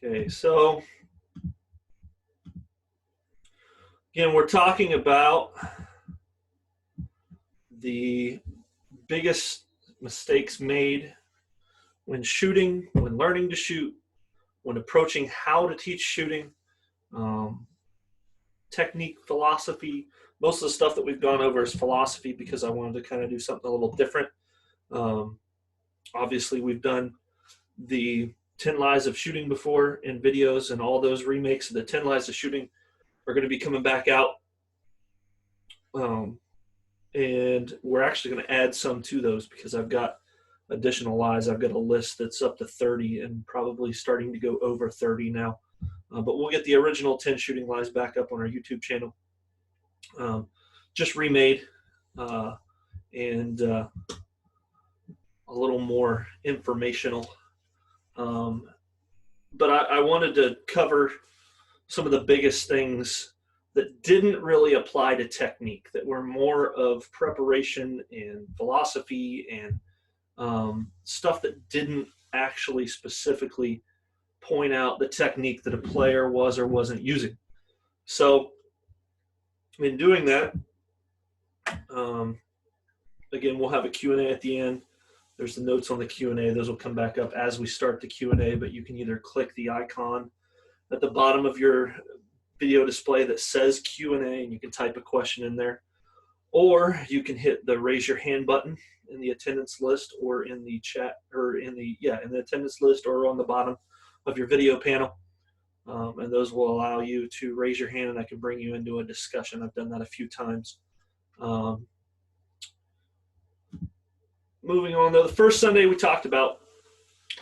Okay, so again, we're talking about the biggest mistakes made when shooting, when learning to shoot, when approaching how to teach shooting, technique, philosophy. Most of the stuff that we've gone over is philosophy because I wanted to kind of do something a little different. Obviously, we've done the 10 Lies of Shooting before in videos, and all those remakes of the 10 Lies of Shooting are going to be coming back out. And we're actually going to add some to those because I've got additional lies. I've got a list that's up to 30 and probably starting to go over 30 now. But we'll get the original 10 shooting lies back up on our YouTube channel. Just remade and a little more informational. But I wanted to cover some of the biggest things that didn't really apply to technique, that were more of preparation and philosophy and stuff that didn't actually specifically point out the technique that a player was or wasn't using. So in doing that, again, we'll have a Q&A at the end. There's the notes on the Q&A. Those will come back up as we start the Q&A, but you can either click the icon at the bottom of your video display that says Q&A and you can type a question in there, or you can hit the raise your hand button in the attendance list or in the chat, or in the attendance list or on the bottom of your video panel, and those will allow you to raise your hand and I can bring you into a discussion. I've done that a few times. Moving on, though, the first Sunday we talked about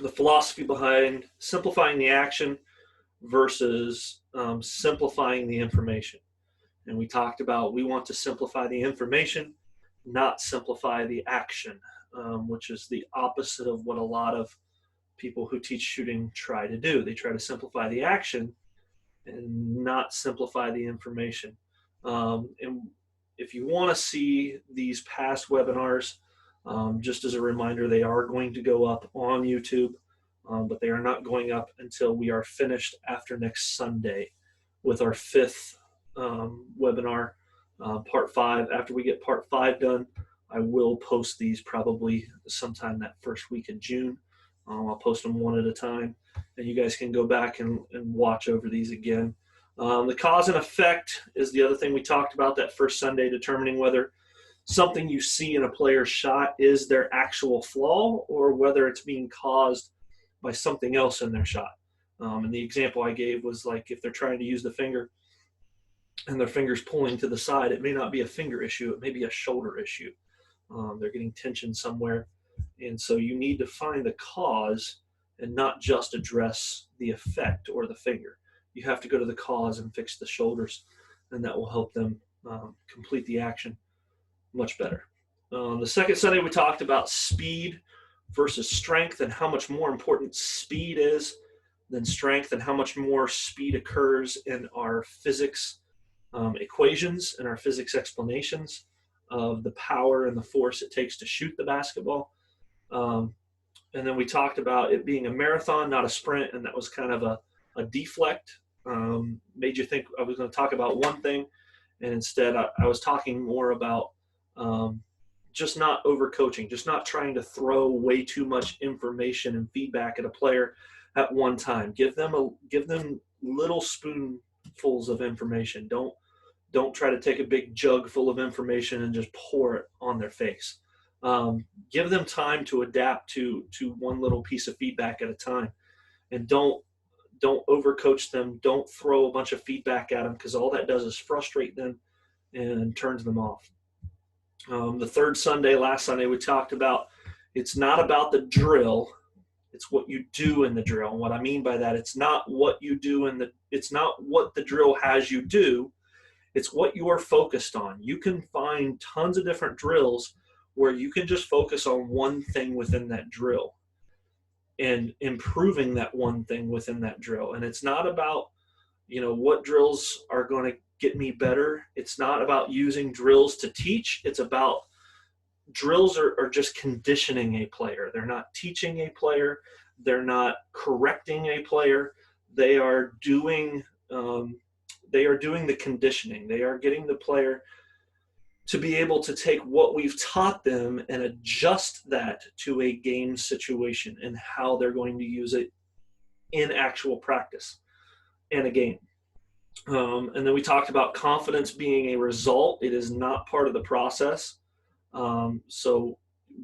the philosophy behind simplifying the action versus simplifying the information. And we talked about we want to simplify the information, not simplify the action, which is the opposite of what a lot of people who teach shooting try to do. They try to simplify the action and not simplify the information. And if you want to see these past webinars, just as a reminder, they are going to go up on YouTube, but they are not going up until we are finished after next Sunday with our 5th webinar, part 5. After we get part 5 done, I will post these probably sometime that first week of June. I'll post them one at a time, and you guys can go back and watch over these again. The cause and effect is the other thing we talked about that first Sunday, determining whether something you see in a player's shot is their actual flaw or whether it's being caused by something else in their shot. And the example I gave was like if they're trying to use the finger and their finger's pulling to the side, it may not be a finger issue, it may be a shoulder issue. They're getting tension somewhere. And so you need to find the cause and not just address the effect or the finger. You have to go to the cause and fix the shoulders, and that will help them complete the action much better. The second Sunday we talked about speed versus strength and how much more important speed is than strength, and how much more speed occurs in our physics equations and our physics explanations of the power and the force it takes to shoot the basketball. And then we talked about it being a marathon, not a sprint, and that was kind of a deflect. Made you think I was going to talk about one thing, and instead I was talking more about just not overcoaching, just not trying to throw way too much information and feedback at a player at one time. Give them little spoonfuls of information. Don't try to take a big jug full of information and just pour it on their face. Give them time to adapt to one little piece of feedback at a time, and don't overcoach them. Don't throw a bunch of feedback at them, because all that does is frustrate them and turns them off. The third Sunday, last Sunday, we talked about it's not about the drill, it's what you do in the drill. And what I mean by that, it's not what you do it's not what the drill has you do, it's what you are focused on. You can find tons of different drills where you can just focus on one thing within that drill and improving that one thing within that drill. And it's not about, what drills are going to get me better. It's not about using drills to teach. It's about drills are just conditioning a player. They're not teaching a player. They're not correcting a player. they are doing the conditioning. They are getting the player to be able to take what we've taught them and adjust that to a game situation and how they're going to use it in actual practice in a game. And then we talked about confidence being a result. It is not part of the process. So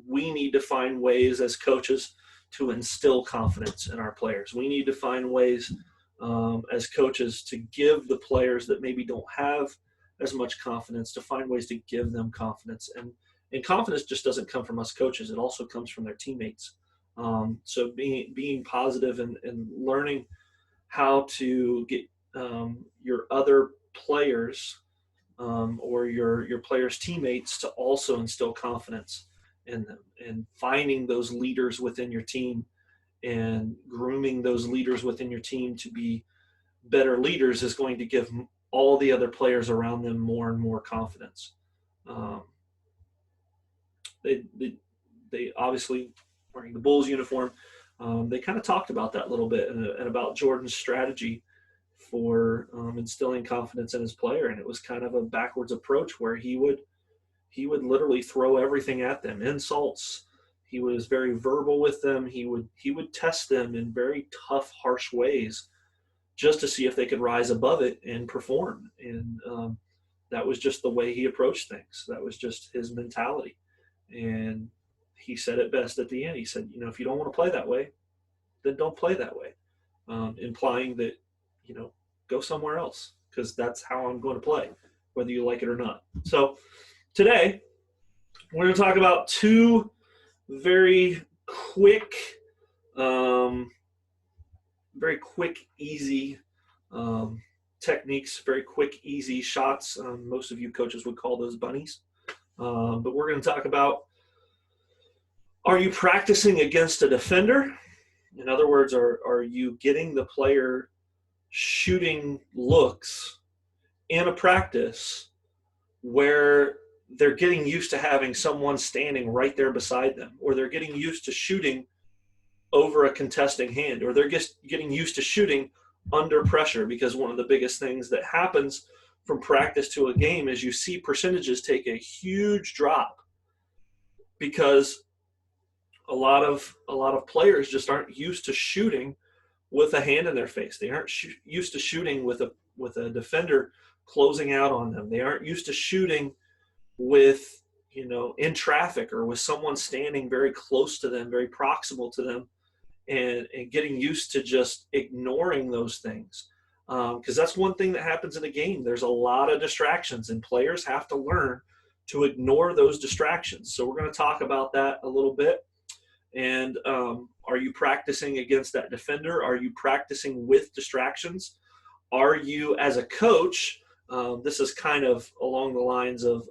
we need to find ways as coaches to instill confidence in our players. We need to find ways as coaches to give the players that maybe don't have as much confidence, to find ways to give them confidence. And confidence just doesn't come from us coaches. It also comes from their teammates. So being positive and learning how to get your other players or your players' teammates to also instill confidence in them, and finding those leaders within your team and grooming those leaders within your team to be better leaders is going to give all the other players around them more and more confidence. They obviously, wearing the Bulls uniform, they kind of talked about that a little bit and about Jordan's strategy for instilling confidence in his player. And it was kind of a backwards approach where he would literally throw everything at them, insults. He was very verbal with them. He would test them in very tough, harsh ways just to see if they could rise above it and perform. And that was just the way he approached things. That was just his mentality. And he said it best at the end. He said, if you don't want to play that way, then don't play that way, implying that, go somewhere else, because that's how I'm going to play, whether you like it or not. So today, we're going to talk about two very quick, easy techniques, very quick, easy shots. Most of you coaches would call those bunnies. But we're going to talk about, are you practicing against a defender? In other words, are you getting the player shooting looks in a practice where they're getting used to having someone standing right there beside them, or they're getting used to shooting over a contesting hand, or they're just getting used to shooting under pressure? Because one of the biggest things that happens from practice to a game is you see percentages take a huge drop because a lot of players just aren't used to shooting with a hand in their face. They aren't used to shooting with a defender closing out on them. They aren't used to shooting with, in traffic, or with someone standing very close to them, very proximal to them, and getting used to just ignoring those things. Because that's one thing that happens in a game. There's a lot of distractions, and players have to learn to ignore those distractions. So we're going to talk about that a little bit. And are you practicing against that defender? Are you practicing with distractions? Are you, as a coach, this is kind of along the lines of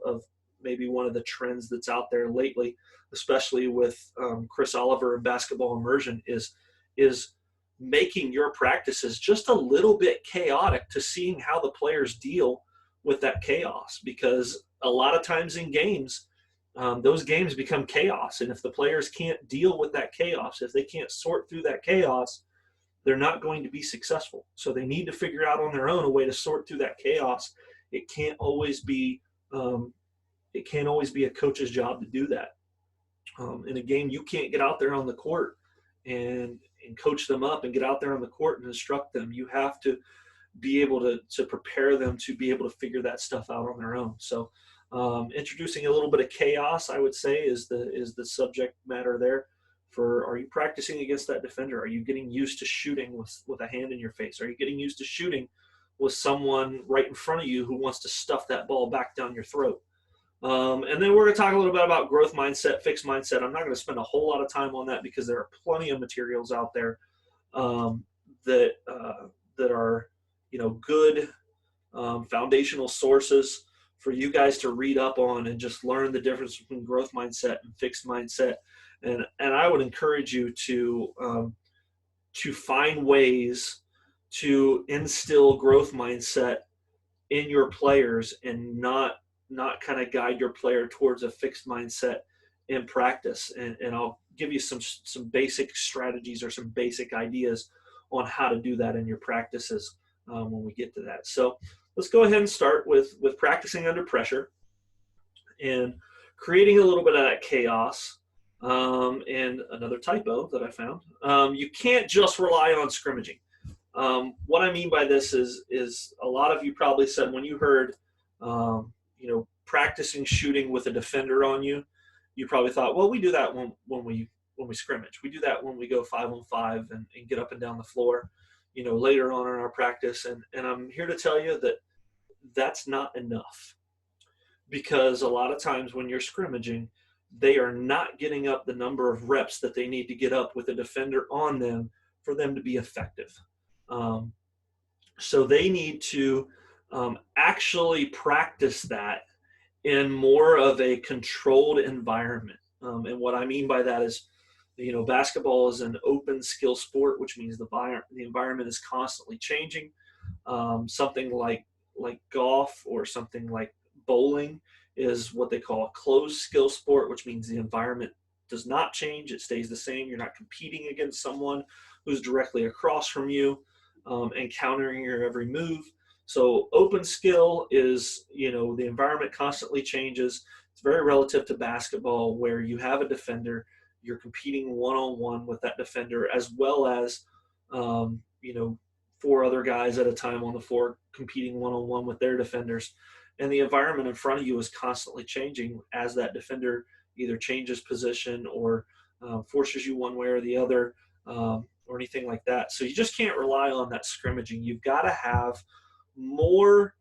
maybe one of the trends that's out there lately, especially with Chris Oliver and Basketball Immersion, is making your practices just a little bit chaotic to seeing how the players deal with that chaos. Because a lot of times in games, those games become chaos. And if the players can't deal with that chaos, if they can't sort through that chaos, they're not going to be successful. So they need to figure out on their own a way to sort through that chaos. It can't always be a coach's job to do that. In a game, you can't get out there on the court and coach them up and get out there on the court and instruct them. You have to be able to prepare them to be able to figure that stuff out on their own. So introducing a little bit of chaos, I would say, is the subject matter there. Are you practicing against that defender? Are you getting used to shooting with a hand in your face? Are you getting used to shooting with someone right in front of you who wants to stuff that ball back down your throat? And then we're going to talk a little bit about growth mindset, fixed mindset. I'm not going to spend a whole lot of time on that because there are plenty of materials out there that are good foundational sources for you guys to read up on and just learn the difference between growth mindset and fixed mindset. And I would encourage you to find ways to instill growth mindset in your players and not kind of guide your player towards a fixed mindset in practice. And I'll give you some basic strategies or some basic ideas on how to do that in your practices when we get to that. So let's go ahead and start with practicing under pressure and creating a little bit of that chaos. And another typo that I found, you can't just rely on scrimmaging. What I mean by this is a lot of you probably said when you heard, practicing shooting with a defender on you, you probably thought, well, we do that when we scrimmage. We do that when we go 5-on-5 and get up and down the floor, later on in our practice. And I'm here to tell you that that's not enough, because a lot of times when you're scrimmaging, they are not getting up the number of reps that they need to get up with a defender on them for them to be effective. So they need to actually practice that in more of a controlled environment. And what I mean by that is, basketball is an open skill sport, which means the environment is constantly changing. Something like golf or something like bowling is what they call a closed skill sport, which means the environment does not change. It stays the same. You're not competing against someone who's directly across from you and countering your every move. So open skill is, the environment constantly changes. It's very relative to basketball, where you have a defender, you're competing one-on-one with that defender, as well as, 4 other guys at a time on the floor competing one-on-one with their defenders. And the environment in front of you is constantly changing as that defender either changes position or forces you one way or the other, or anything like that. So you just can't rely on that scrimmaging. You've got to have more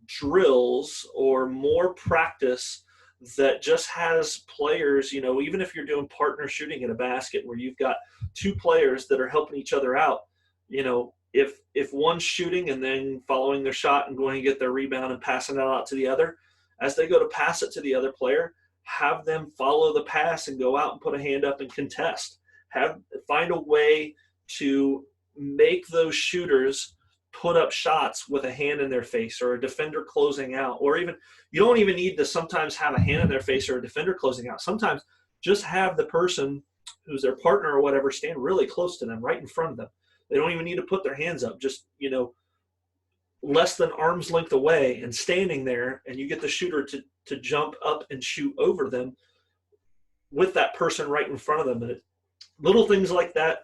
drills or more practice that just has players, even if you're doing partner shooting at a basket where you've got 2 players that are helping each other out, if one's shooting and then following their shot and going to get their rebound and passing it out to the other, as they go to pass it to the other player, have them follow the pass and go out and put a hand up and contest. Find a way to make those shooters put up shots with a hand in their face or a defender closing out, or even, you don't even need to sometimes have a hand in their face or a defender closing out. Sometimes just have the person who's their partner or whatever stand really close to them, right in front of them. They don't even need to put their hands up, just, less than arm's length away and standing there, and you get the shooter to jump up and shoot over them with that person right in front of them. And little things like that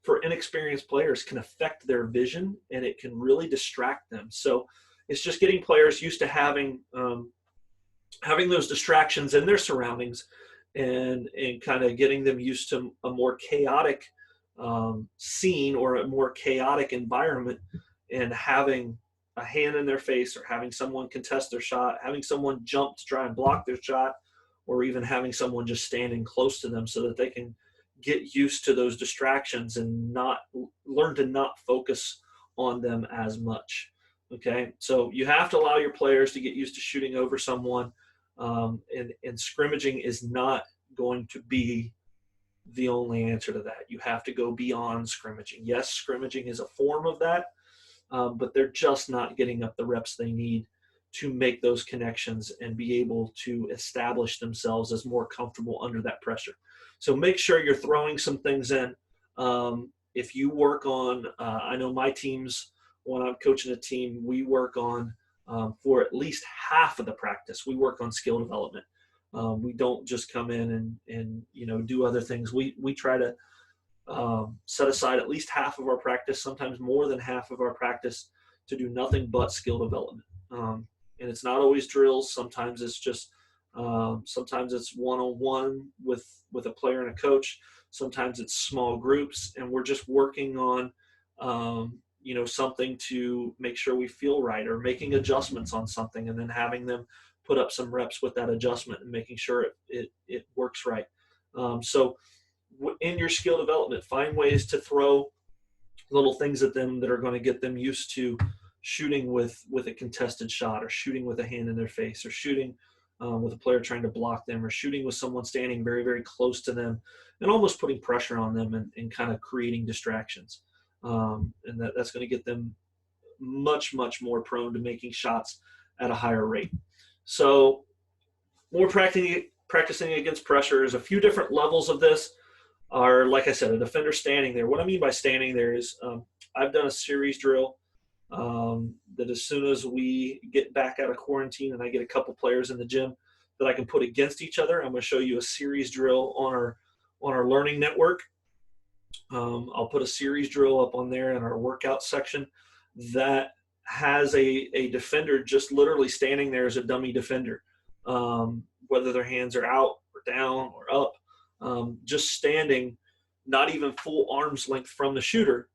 for inexperienced players can affect their vision, and it can really distract them. So it's just getting players used to having those distractions in their surroundings, and kind of getting them used to a more chaotic scene or a more chaotic environment, and having a hand in their face or having someone contest their shot, having someone jump to try and block their shot, or even having someone just standing close to them so that they can get used to those distractions and learn to not focus on them as much. Okay, so you have to allow your players to get used to shooting over someone, and scrimmaging is not going to be the only answer to that. You have to go beyond scrimmaging. Yes, scrimmaging is a form of that, but they're just not getting up the reps they need to make those connections and be able to establish themselves as more comfortable under that pressure. So make sure you're throwing some things in. If you work on, I know my teams, when I'm coaching a team, we work on, for at least half of the practice, we work on skill development. We don't just come in and do other things. We try to set aside at least half of our practice, sometimes more than half of our practice, to do nothing but skill development. And it's not always drills. Sometimes it's just sometimes it's one-on-one with a player and a coach. Sometimes it's small groups, and we're just working on something to make sure we feel right, or making adjustments on something and then having them put up some reps with that adjustment and making sure it works right. So in your skill development, find ways to throw little things at them that are going to get them used to shooting with a contested shot, or shooting with a hand in their face, or shooting with a player trying to block them, or shooting with someone standing very, very close to them and almost putting pressure on them and kind of creating distractions. And that's going to get them much, much more prone to making shots at a higher rate. So more practicing against pressure. There's a few different levels of this. are, like I said, a defender standing there. What I mean by standing there is I've done a series drill that as soon as we get back out of quarantine and I get a couple players in the gym that I can put against each other, I'm going to show you a series drill on our learning network. I'll put a series drill up on there in our workout section that has a defender just literally standing there as a dummy defender, whether their hands are out or down or up, just standing, not even full arm's length from the shooter.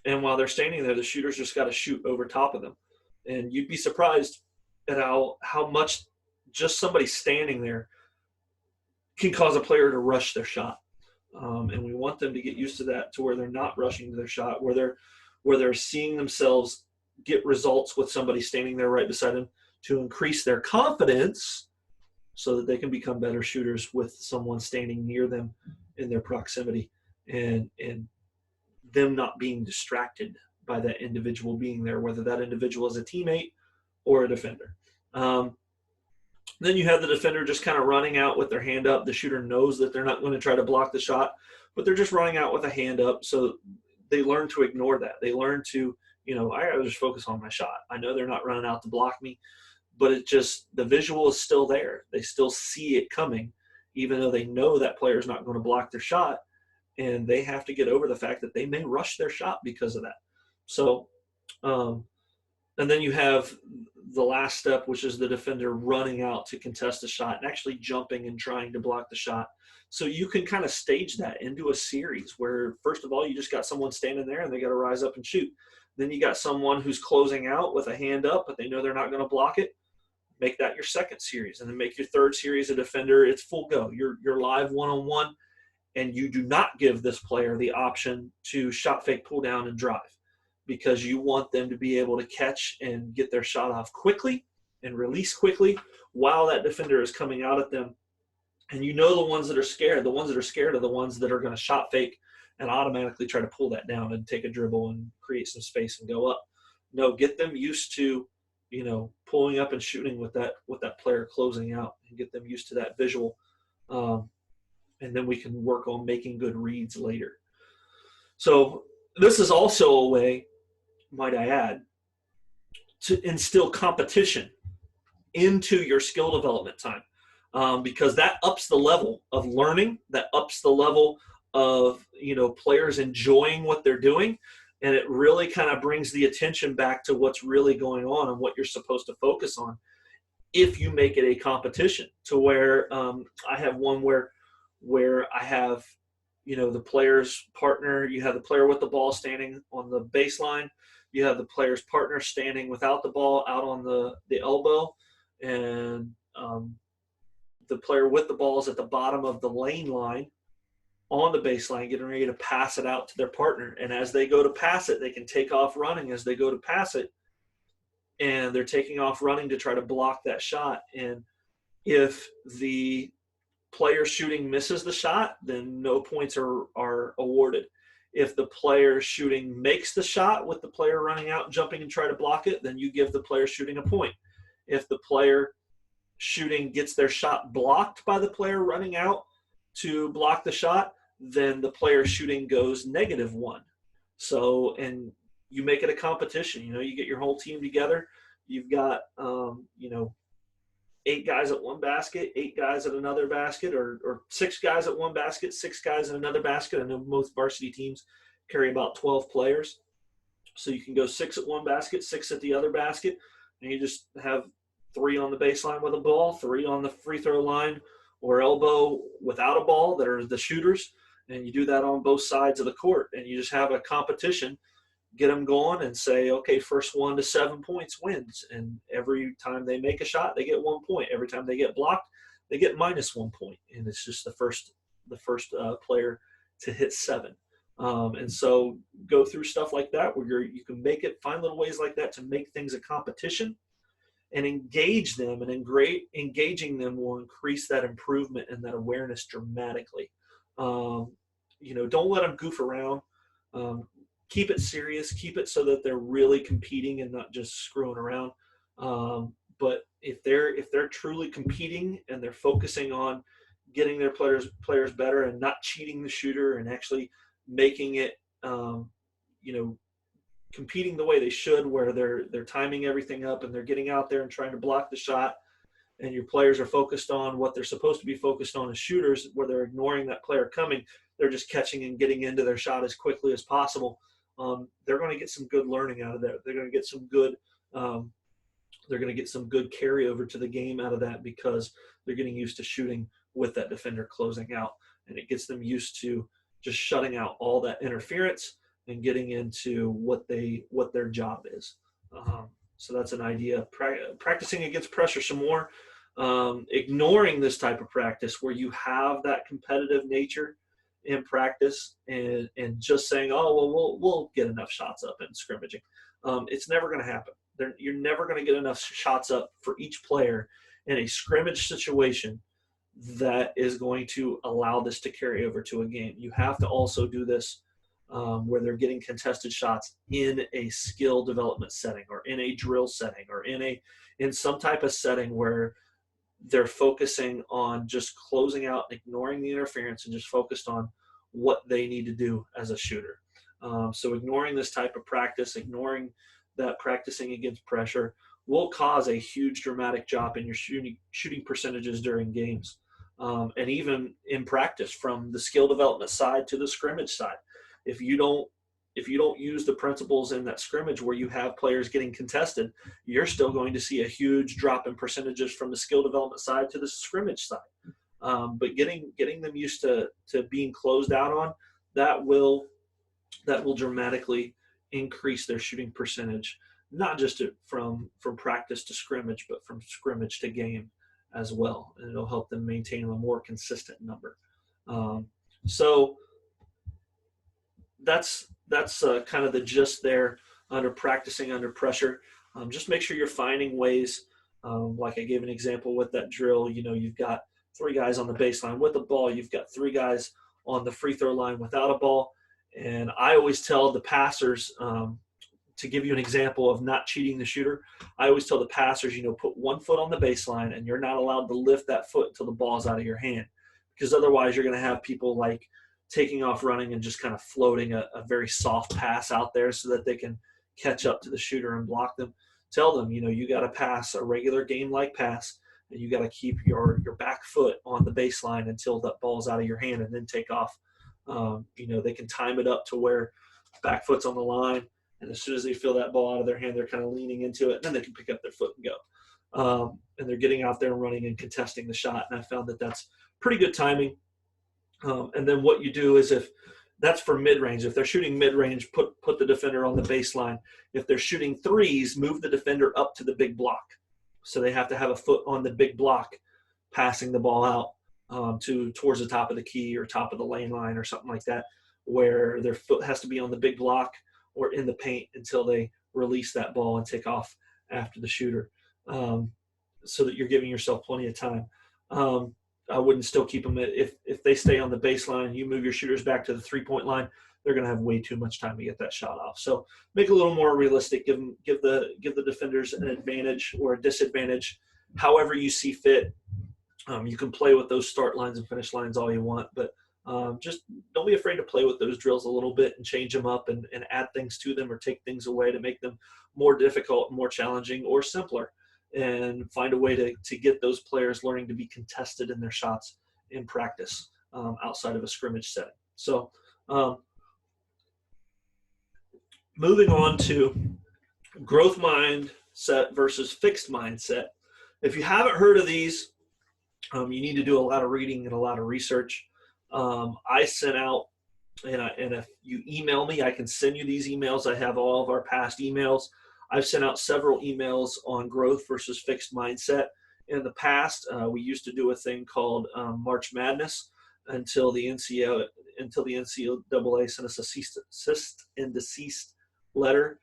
And while they're standing there, the shooter's just got to shoot over top of them. And you'd be surprised at how much just somebody standing there can cause a player to rush their shot. And we want them to get used to that, to where they're not rushing to their shot, where they're seeing themselves get results with somebody standing there right beside them, to increase their confidence so that they can become better shooters with someone standing near them in their proximity, and them not being distracted by that individual being there, whether that individual is a teammate or a defender. Then you have the defender just kind of running out with their hand up. The shooter knows that they're not going to try to block the shot, but they're just running out with a hand up. So they learn to ignore that. They learn to, I gotta just focus on my shot. I know they're not running out to block me, but it just, the visual is still there. They still see it coming, even though they know that player is not going to block their shot. And they have to get over the fact that they may rush their shot because of that. So, and then you have the last step, which is the defender running out to contest the shot and actually jumping and trying to block the shot. So you can kind of stage that into a series where, first of all, you just got someone standing there and they got to rise up and shoot. Then you got someone who's closing out with a hand up, but they know they're not going to block it. Make that your second series, and then make your third series a defender. It's full go. You're live one-on-one, and you do not give this player the option to shot fake, pull down, and drive, because you want them to be able to catch and get their shot off quickly and release quickly while that defender is coming out at them. And the ones that are scared. The ones that are scared are the ones that are going to shot fake and automatically try to pull that down and take a dribble and create some space and go up. No, get them used to, pulling up and shooting with that player closing out, and get them used to that visual. And then we can work on making good reads later. So this is also a way, might I add, to instill competition into your skill development time, because that ups the level of learning, that ups the level of players enjoying what they're doing, and it really kind of brings the attention back to what's really going on and what you're supposed to focus on. If you make it a competition, to where I have one where I have the player's partner, you have the player with the ball standing on the baseline, you have the player's partner standing without the ball out on the elbow, and the player with the ball is at the bottom of the lane line on the baseline, getting ready to pass it out to their partner. And as they go to pass it, they can take off running as they go to pass it, and they're taking off running to try to block that shot. And if the player shooting misses the shot, then no points are awarded. If the player shooting makes the shot with the player running out and jumping and try to block it, then you give the player shooting a point. If the player shooting gets their shot blocked by the player running out to block the shot, then the player shooting goes -1. So, and you make it a competition. You get your whole team together. You've got 8 guys at one basket, 8 guys at another basket, or 6 guys at one basket, 6 guys at another basket. I know most varsity teams carry about 12 players. So you can go 6 at one basket, 6 at the other basket, and you just have 3 on the baseline with a ball, 3 on the free throw line or elbow without a ball that are the shooters. And you do that on both sides of the court, and you just have a competition. Get them going and say, okay, first 1 to 7 points wins. And every time they make a shot, they get 1 point. Every time they get blocked, they get -1 point. And it's just the first player to hit 7. And so go through stuff like that where you can find little ways like that to make things a competition and engage them. And engaging them will increase that improvement and that awareness dramatically. Don't let them goof around. Keep it serious. Keep it so that they're really competing and not just screwing around. But if they're truly competing and they're focusing on getting their players better and not cheating the shooter and actually making it, competing the way they should, where they're timing everything up and they're getting out there and trying to block the shot, and your players are focused on what they're supposed to be focused on as shooters, where they're ignoring that player coming. They're just catching and getting into their shot as quickly as possible. They're going to get some good learning out of that. They're going to get some good carryover to the game out of that, because they're getting used to shooting with that defender closing out, and it gets them used to just shutting out all that interference and getting into what their job is. So that's an idea. Practicing against pressure some more. Ignoring this type of practice where you have that competitive nature in practice and just saying, oh, well, we'll get enough shots up in scrimmaging. It's never going to happen. You're never going to get enough shots up for each player in a scrimmage situation that is going to allow this to carry over to a game. You have to also do this where they're getting contested shots in a skill development setting, or in a drill setting, or in some type of setting where they're focusing on just closing out, ignoring the interference, and just focused on what they need to do as a shooter. So ignoring this type of practice, ignoring that practicing against pressure, will cause a huge dramatic drop in your shooting percentages during games. And even in practice, from the skill development side to the scrimmage side. If you don't use the principles in that scrimmage where you have players getting contested, you're still going to see a huge drop in percentages from the skill development side to the scrimmage side. But getting them used to being closed out on, that will dramatically increase their shooting percentage, not just from practice to scrimmage, but from scrimmage to game as well. And it'll help them maintain a more consistent number. So that's kind of the gist there under practicing under pressure. Just make sure you're finding ways, like I gave an example with that drill. You've got 3 guys on the baseline with a ball. You've got 3 guys on the free throw line without a ball. And I always tell the passers, to give you an example of not cheating the shooter, I always tell the passers, put 1 foot on the baseline, and you're not allowed to lift that foot until the ball's out of your hand, because otherwise you're going to have people like taking off running and just kind of floating a very soft pass out there so that they can catch up to the shooter and block them. Tell them, you got to pass a regular game-like pass, and you got to keep your back foot on the baseline until that ball's out of your hand, and then take off. They can time it up to where back foot's on the line, and as soon as they feel that ball out of their hand, they're kind of leaning into it, and then they can pick up their foot and go. And they're getting out there and running and contesting the shot, and I found that that's pretty good timing. And then what you do is, if that's for mid-range, if they're shooting mid-range, put the defender on the baseline. If they're shooting threes, move the defender up to the big block. So they have to have a foot on the big block, passing the ball out towards the top of the key or top of the lane line or something like that, where their foot has to be on the big block or in the paint until they release that ball and take off after the shooter, so that you're giving yourself plenty of time. I wouldn't still keep them if they stay on the baseline, you move your shooters back to the 3-point line, they're going to have way too much time to get that shot off. So make it a little more realistic. Give the defenders an advantage or a disadvantage, however you see fit. You can play with those start lines and finish lines all you want, but just don't be afraid to play with those drills a little bit and change them up and add things to them or take things away to make them more difficult, more challenging, or simpler. And find a way to get those players learning to be contested in their shots in practice outside of a scrimmage setting. So moving on to growth mindset versus fixed mindset. If you haven't heard of these, you need to do a lot of reading and a lot of research. I sent out, and if you email me, I can send you these emails. I have all of our past emails. I've sent out several emails on growth versus fixed mindset. In the past, we used to do a thing called March Madness until the NCAA sent us a cease and desist letter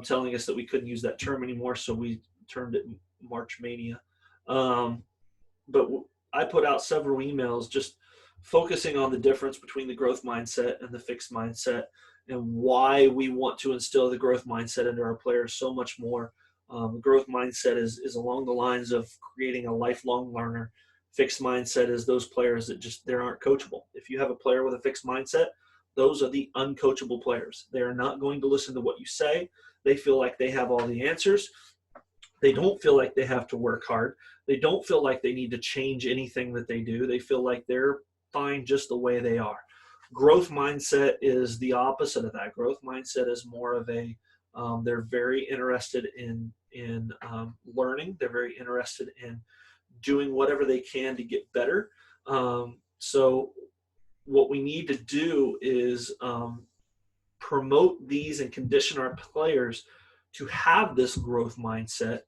telling us that we couldn't use that term anymore, so we termed it March Mania. But I put out several emails just focusing on the difference between the growth mindset and the fixed mindset, and why we want to instill the growth mindset into our players so much more. The growth mindset is along the lines of creating a lifelong learner. Fixed mindset is those players that they aren't coachable. If you have a player with a fixed mindset, those are the uncoachable players. They are not going to listen to what you say. They feel like they have all the answers. They don't feel like they have to work hard. They don't feel like they need to change anything that they do. They feel like they're fine just the way they are. Growth mindset is the opposite of that. Growth mindset is more of a they're very interested in learning. They're very interested in doing whatever they can to get better. So what we need to do is promote these and condition our players to have this growth mindset.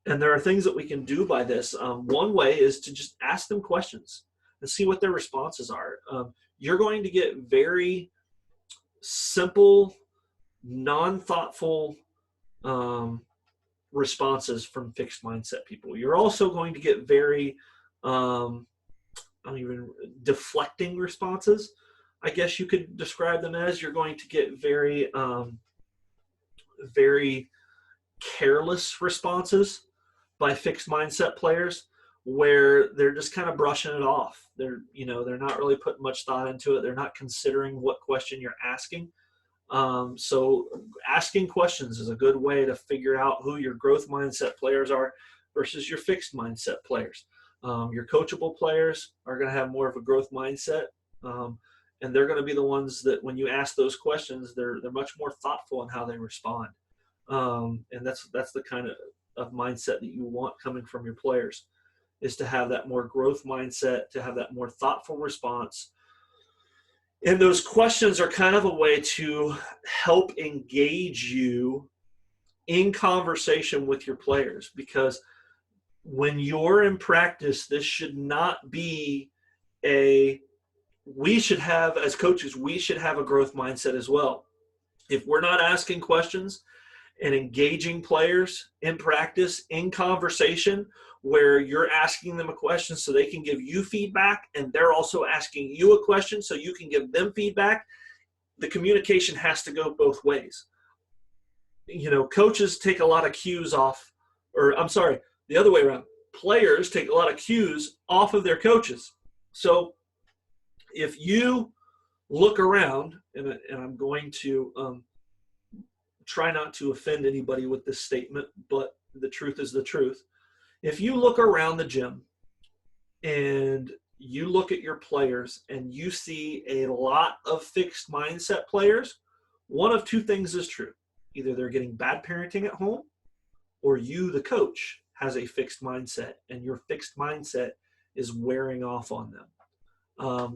And there are things that we can do by this. One way is to just ask them questions and see what their responses are. You're going to get very simple, non-thoughtful responses from fixed mindset people. You're also going to get very deflecting responses, I guess you could describe them as. You're going to get very very careless responses by fixed mindset players, where they're just kind of brushing it off. They're not really putting much thought into it. They're not considering what question you're asking. So asking questions is a good way to figure out who your growth mindset players are versus your fixed mindset players. Your coachable players are going to have more of a growth mindset, and they're going to be the ones that when you ask those questions, they're much more thoughtful in how they respond. And that's the kind of mindset that you want coming from your players, is to have that more growth mindset, to have that more thoughtful response. And those questions are kind of a way to help engage you in conversation with your players, because when you're in practice, this should not be we should have, as coaches, we should have a growth mindset as well. If we're not asking questions and engaging players in practice, in conversation, where you're asking them a question so they can give you feedback, and they're also asking you a question so you can give them feedback, the communication has to go both ways. Coaches take a lot of cues off, the other way around. Players take a lot of cues off of their coaches. So if you look around, and I'm going to try not to offend anybody with this statement, but the truth is the truth. If you look around the gym and you look at your players and you see a lot of fixed mindset players, one of two things is true. Either they're getting bad parenting at home, or you, the coach, has a fixed mindset, and your fixed mindset is wearing off on them.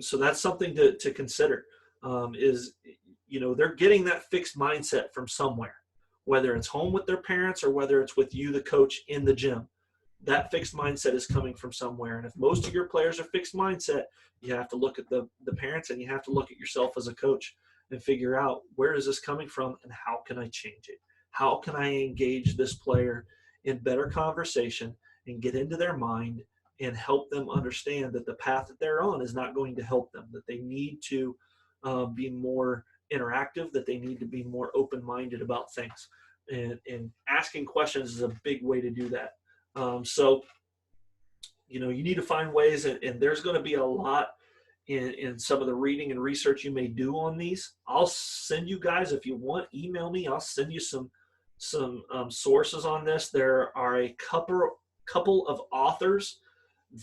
So that's something to consider. They're getting that fixed mindset from somewhere, whether it's home with their parents or whether it's with you, the coach, in the gym. That fixed mindset is coming from somewhere. And if most of your players are fixed mindset, you have to look at the parents, and you have to look at yourself as a coach and figure out, where is this coming from and how can I change it? How can I engage this player in better conversation and get into their mind and help them understand that the path that they're on is not going to help them, that they need to be more interactive, that they need to be more open-minded about things. And asking questions is a big way to do that. So you need to find ways, and there's going to be a lot in some of the reading and research you may do on these. I'll send you guys, if you want, email me. I'll send you some sources on this. There are a couple of authors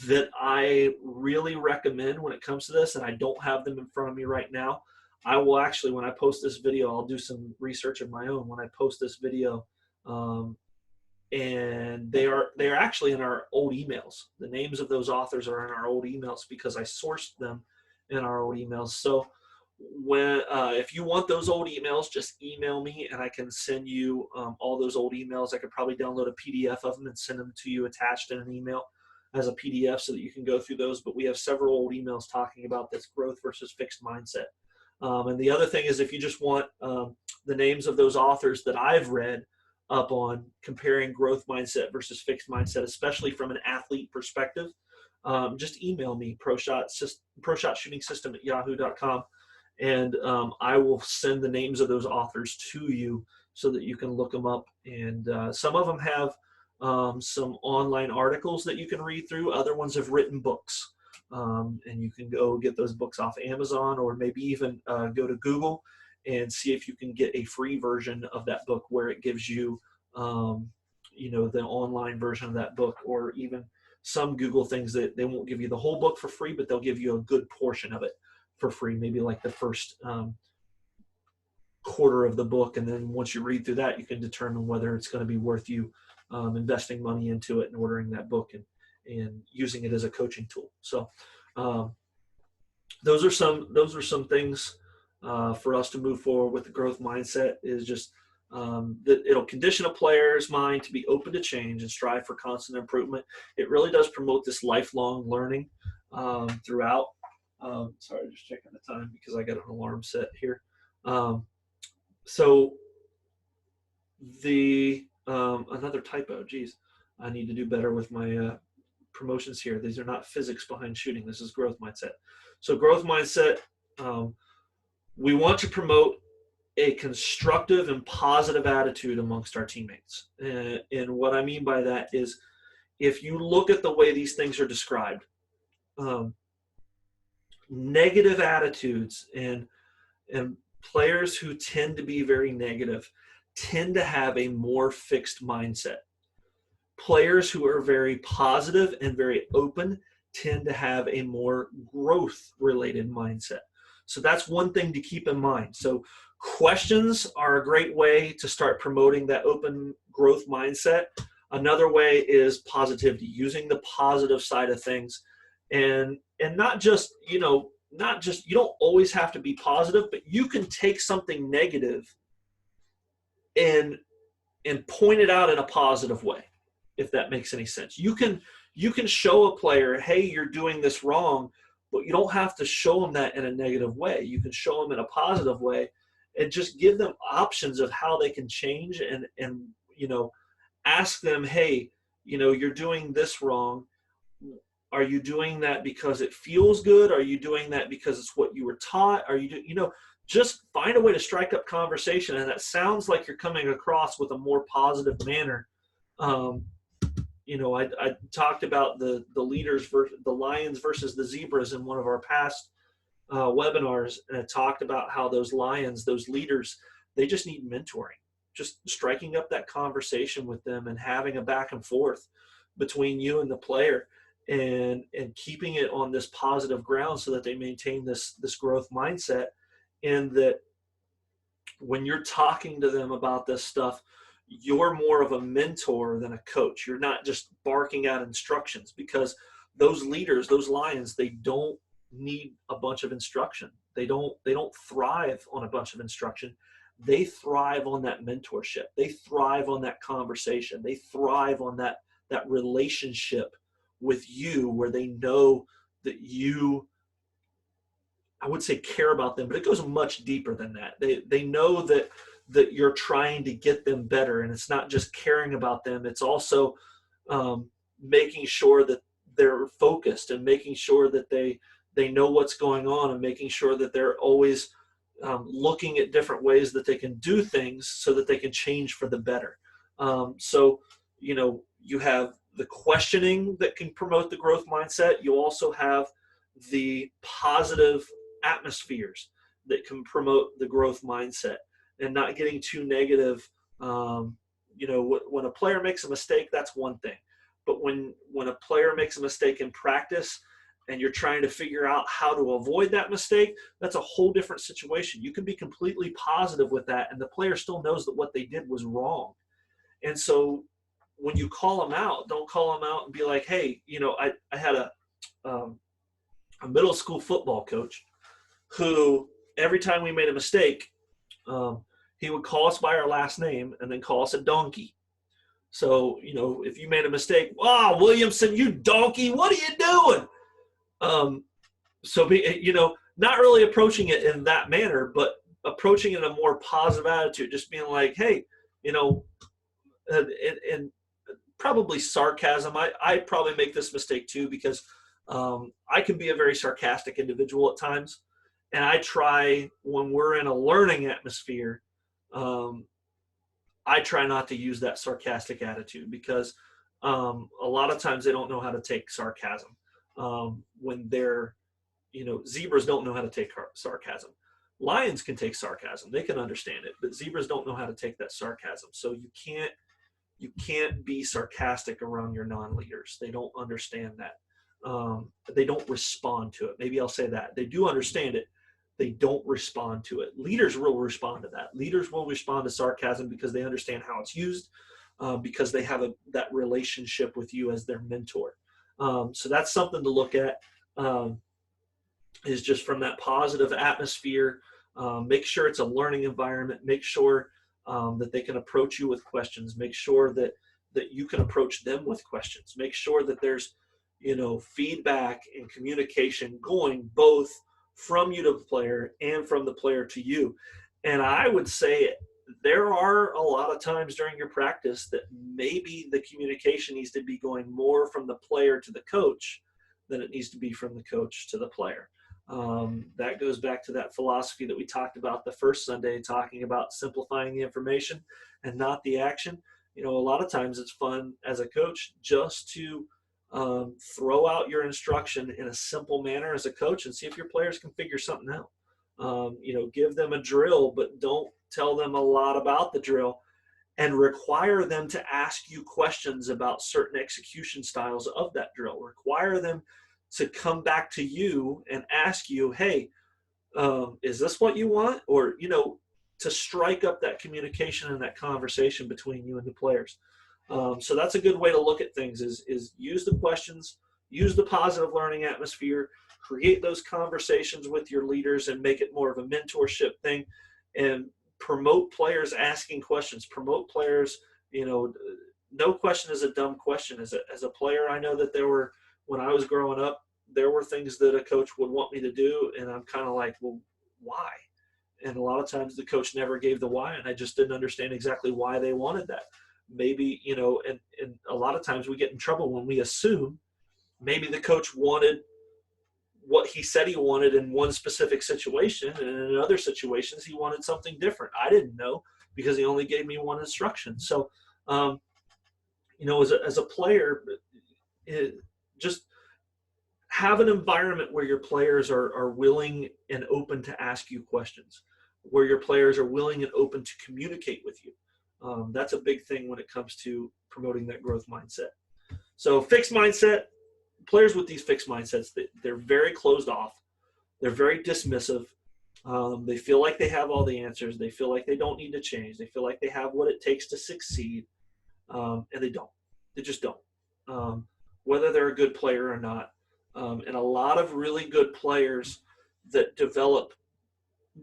that I really recommend when it comes to this, and I don't have them in front of me right now. I will actually, when I post this video, I'll do some research of my own when I post this video. And they are actually in our old emails. The names of those authors are in our old emails because I sourced them in our old emails. So if you want those old emails, just email me and I can send you all those old emails. I could probably download a PDF of them and send them to you attached in an email as a PDF so that you can go through those. But we have several old emails talking about this growth versus fixed mindset. And the other thing is, if you just want the names of those authors that I've read up on comparing growth mindset versus fixed mindset, especially from an athlete perspective, just email me, proshotshootingsystem@yahoo.com, and I will send the names of those authors to you so that you can look them up. And some of them have some online articles that you can read through. Other ones have written books, and you can go get those books off Amazon, or maybe even go to Google and see if you can get a free version of that book where it gives you, the online version of that book, or even some Google things that they won't give you the whole book for free, but they'll give you a good portion of it for free, maybe like the first quarter of the book. And then once you read through that, you can determine whether it's going to be worth you investing money into it and ordering that book and using it as a coaching tool. So those are some things for us to move forward with the growth mindset, is just that it'll condition a player's mind to be open to change and strive for constant improvement. It really does promote this lifelong learning throughout. Sorry, just checking the time because I got an alarm set here. So the another typo. Geez, I need to do better with my promotions here. These are not physics behind shooting. This is growth mindset. So growth mindset. We want to promote a constructive and positive attitude amongst our teammates. And what I mean by that is, if you look at the way these things are described, negative attitudes and players who tend to be very negative tend to have a more fixed mindset. Players who are very positive and very open tend to have a more growth-related mindset. So that's one thing to keep in mind. So questions are a great way to start promoting that open growth mindset. Another way is positivity, using the positive side of things, and not just, you don't always have to be positive, but you can take something negative and point it out in a positive way, if that makes any sense. You can show a player, hey, you're doing this wrong, but you don't have to show them that in a negative way. You can show them in a positive way and just give them options of how they can change, and ask them, hey, you're doing this wrong. Are you doing that because it feels good? Are you doing that because it's what you were taught? Are you just find a way to strike up conversation, and that sounds like you're coming across with a more positive manner. I talked about the leaders versus the lions versus the zebras in one of our past webinars, and I talked about how those lions, those leaders, they just need mentoring, just striking up that conversation with them and having a back and forth between you and the player, and keeping it on this positive ground so that they maintain this growth mindset, and that when you're talking to them about this stuff, you're more of a mentor than a coach. You're not just barking out instructions, because those leaders, those lions, they don't need a bunch of instruction. They don't thrive on a bunch of instruction. They thrive on that mentorship. They thrive on that conversation. They thrive on that relationship with you, where they know that you, I would say, care about them, but it goes much deeper than that. They know that you're trying to get them better, and it's not just caring about them. It's also making sure that they're focused, and making sure that they know what's going on, and making sure that they're always looking at different ways that they can do things so that they can change for the better. So you have the questioning that can promote the growth mindset. You also have the positive atmospheres that can promote the growth mindset, and not getting too negative. When a player makes a mistake, that's one thing. But when a player makes a mistake in practice and you're trying to figure out how to avoid that mistake, that's a whole different situation. You can be completely positive with that, and the player still knows that what they did was wrong. And so when you call them out, don't call them out and be like, hey, I had a middle school football coach who, every time we made a mistake, he would call us by our last name and then call us a donkey. So, if you made a mistake, Williamson, you donkey, what are you doing? So not really approaching it in that manner, but approaching it in a more positive attitude, just being like, hey, and probably sarcasm. I probably make this mistake too, because I can be a very sarcastic individual at times. And I try, when we're in a learning atmosphere, I try not to use that sarcastic attitude because a lot of times they don't know how to take sarcasm. When they're, zebras don't know how to take sarcasm. Lions can take sarcasm; they can understand it, but zebras don't know how to take that sarcasm. So you can't be sarcastic around your non-leaders. They don't understand that. They don't respond to it. Maybe I'll say that. They do understand it. They don't respond to it. Leaders will respond to that. Leaders will respond to sarcasm because they understand how it's used, because they have that relationship with you as their mentor. So that's something to look at, is just from that positive atmosphere. Make sure it's a learning environment. Make sure that they can approach you with questions. Make sure that you can approach them with questions. Make sure that there's feedback and communication going both from you to the player and from the player to you. And I would say there are a lot of times during your practice that maybe the communication needs to be going more from the player to the coach than it needs to be from the coach to the player. That goes back to that philosophy that we talked about the first Sunday, talking about simplifying the information and not the action. A lot of times it's fun as a coach just to throw out your instruction in a simple manner as a coach and see if your players can figure something out. Give them a drill, but don't tell them a lot about the drill, and require them to ask you questions about certain execution styles of that drill. Require them to come back to you and ask you, hey, is this what you want? Or, to strike up that communication and that conversation between you and the players. So that's a good way to look at things, is use the questions, use the positive learning atmosphere, create those conversations with your leaders and make it more of a mentorship thing, and promote players asking questions, promote players, no question is a dumb question. As a player, I know that when I was growing up, there were things that a coach would want me to do, and I'm kind of like, well, why? And a lot of times the coach never gave the why, and I just didn't understand exactly why they wanted that. Maybe, and a lot of times we get in trouble when we assume maybe the coach wanted what he said he wanted in one specific situation, and in other situations he wanted something different. I didn't know because he only gave me one instruction. So, as a player, just have an environment where your players are willing and open to ask you questions, where your players are willing and open to communicate with you. That's a big thing when it comes to promoting that growth mindset. So fixed mindset, players with these fixed mindsets, they're very closed off. They're very dismissive. They feel like they have all the answers. They feel like they don't need to change. They feel like they have what it takes to succeed. And they don't. They just don't. Whether they're a good player or not. And a lot of really good players that develop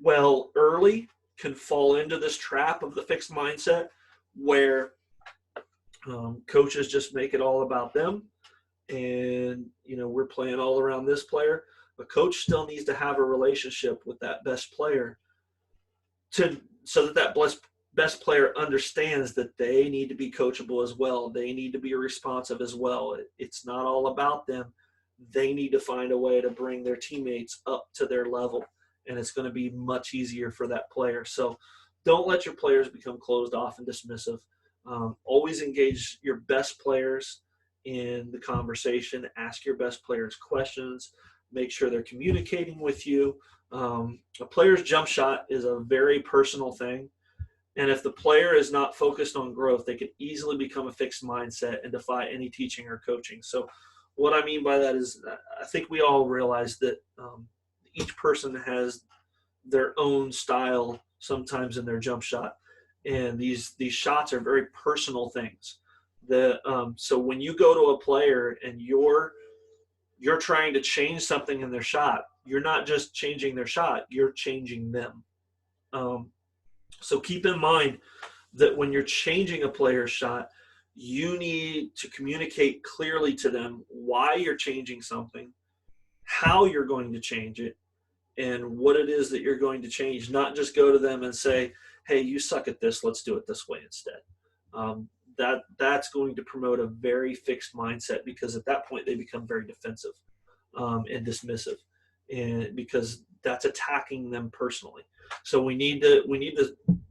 well early can fall into this trap of the fixed mindset where coaches just make it all about them. And, we're playing all around this player. A coach still needs to have a relationship with that best player so that best player understands that they need to be coachable as well. They need to be responsive as well. It's not all about them. They need to find a way to bring their teammates up to their level, and it's going to be much easier for that player. So don't let your players become closed off and dismissive. Always engage your best players in the conversation. Ask your best players questions. Make sure they're communicating with you. A player's jump shot is a very personal thing. And if the player is not focused on growth, they could easily become a fixed mindset and defy any teaching or coaching. So what I mean by that is I think we all realize that each person has their own style sometimes in their jump shot. And these shots are very personal things. So when you go to a player and you're trying to change something in their shot, you're not just changing their shot, you're changing them. So keep in mind that when you're changing a player's shot, you need to communicate clearly to them why you're changing something, how you're going to change it, and what it is that you're going to change. Not just go to them and say, hey, you suck at this, let's do it this way instead. That's going to promote a very fixed mindset, because at that point they become very defensive and dismissive. and because that's attacking them personally. So we need to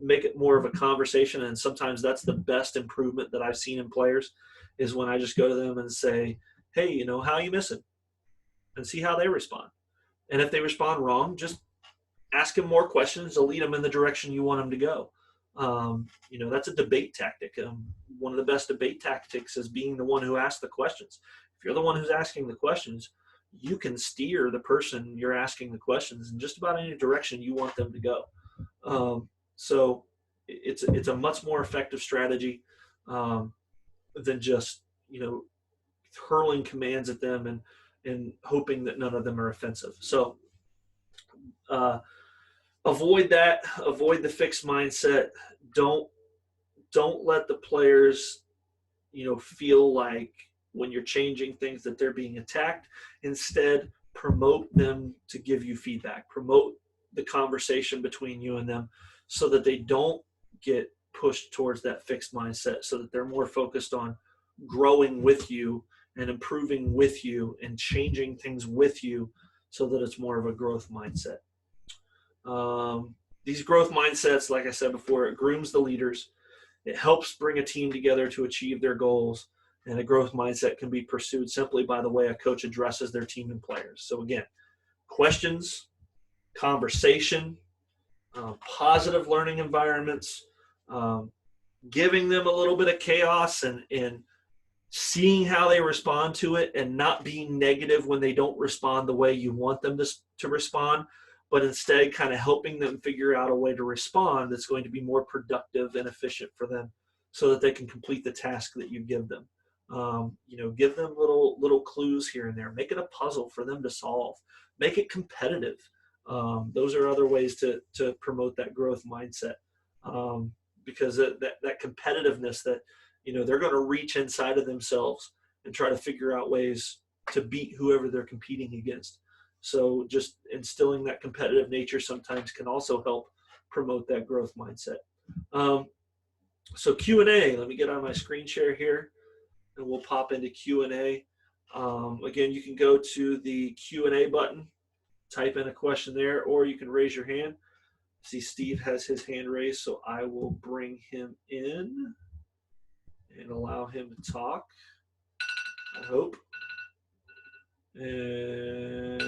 make it more of a conversation, and sometimes that's the best improvement that I've seen in players is when I just go to them and say, hey, how are you missing? And see how they respond. And if they respond wrong, just ask them more questions to lead them in the direction you want them to go. That's a debate tactic. One of the best debate tactics is being the one who asks the questions. If you're the one who's asking the questions, you can steer the person you're asking the questions in just about any direction you want them to go. So it's a much more effective strategy than just hurling commands at them and hoping that none of them are offensive. So avoid that. Avoid the fixed mindset. Don't let the players feel like when you're changing things that they're being attacked. Instead, promote them to give you feedback. Promote the conversation between you and them so that they don't get pushed towards that fixed mindset, so that they're more focused on growing with you and improving with you and changing things with you so that it's more of a growth mindset. These growth mindsets, like I said before, it grooms the leaders. It helps bring a team together to achieve their goals. And a growth mindset can be pursued simply by the way a coach addresses their team and players. So again, questions, conversation, positive learning environments, giving them a little bit of chaos and seeing how they respond to it, and not being negative when they don't respond the way you want them to respond, but instead kind of helping them figure out a way to respond that's going to be more productive and efficient for them so that they can complete the task that you give them. Give them little clues here and there. Make it a puzzle for them to solve. Make it competitive. Those are other ways to promote that growth mindset, because that competitiveness that they're going to reach inside of themselves and try to figure out ways to beat whoever they're competing against. So just instilling that competitive nature sometimes can also help promote that growth mindset. So Q&A, let me get on my screen share here and we'll pop into Q&A. Again, you can go to the Q&A button, type in a question there, or you can raise your hand. See, Steve has his hand raised, so I will bring him in and allow him to talk, I hope. And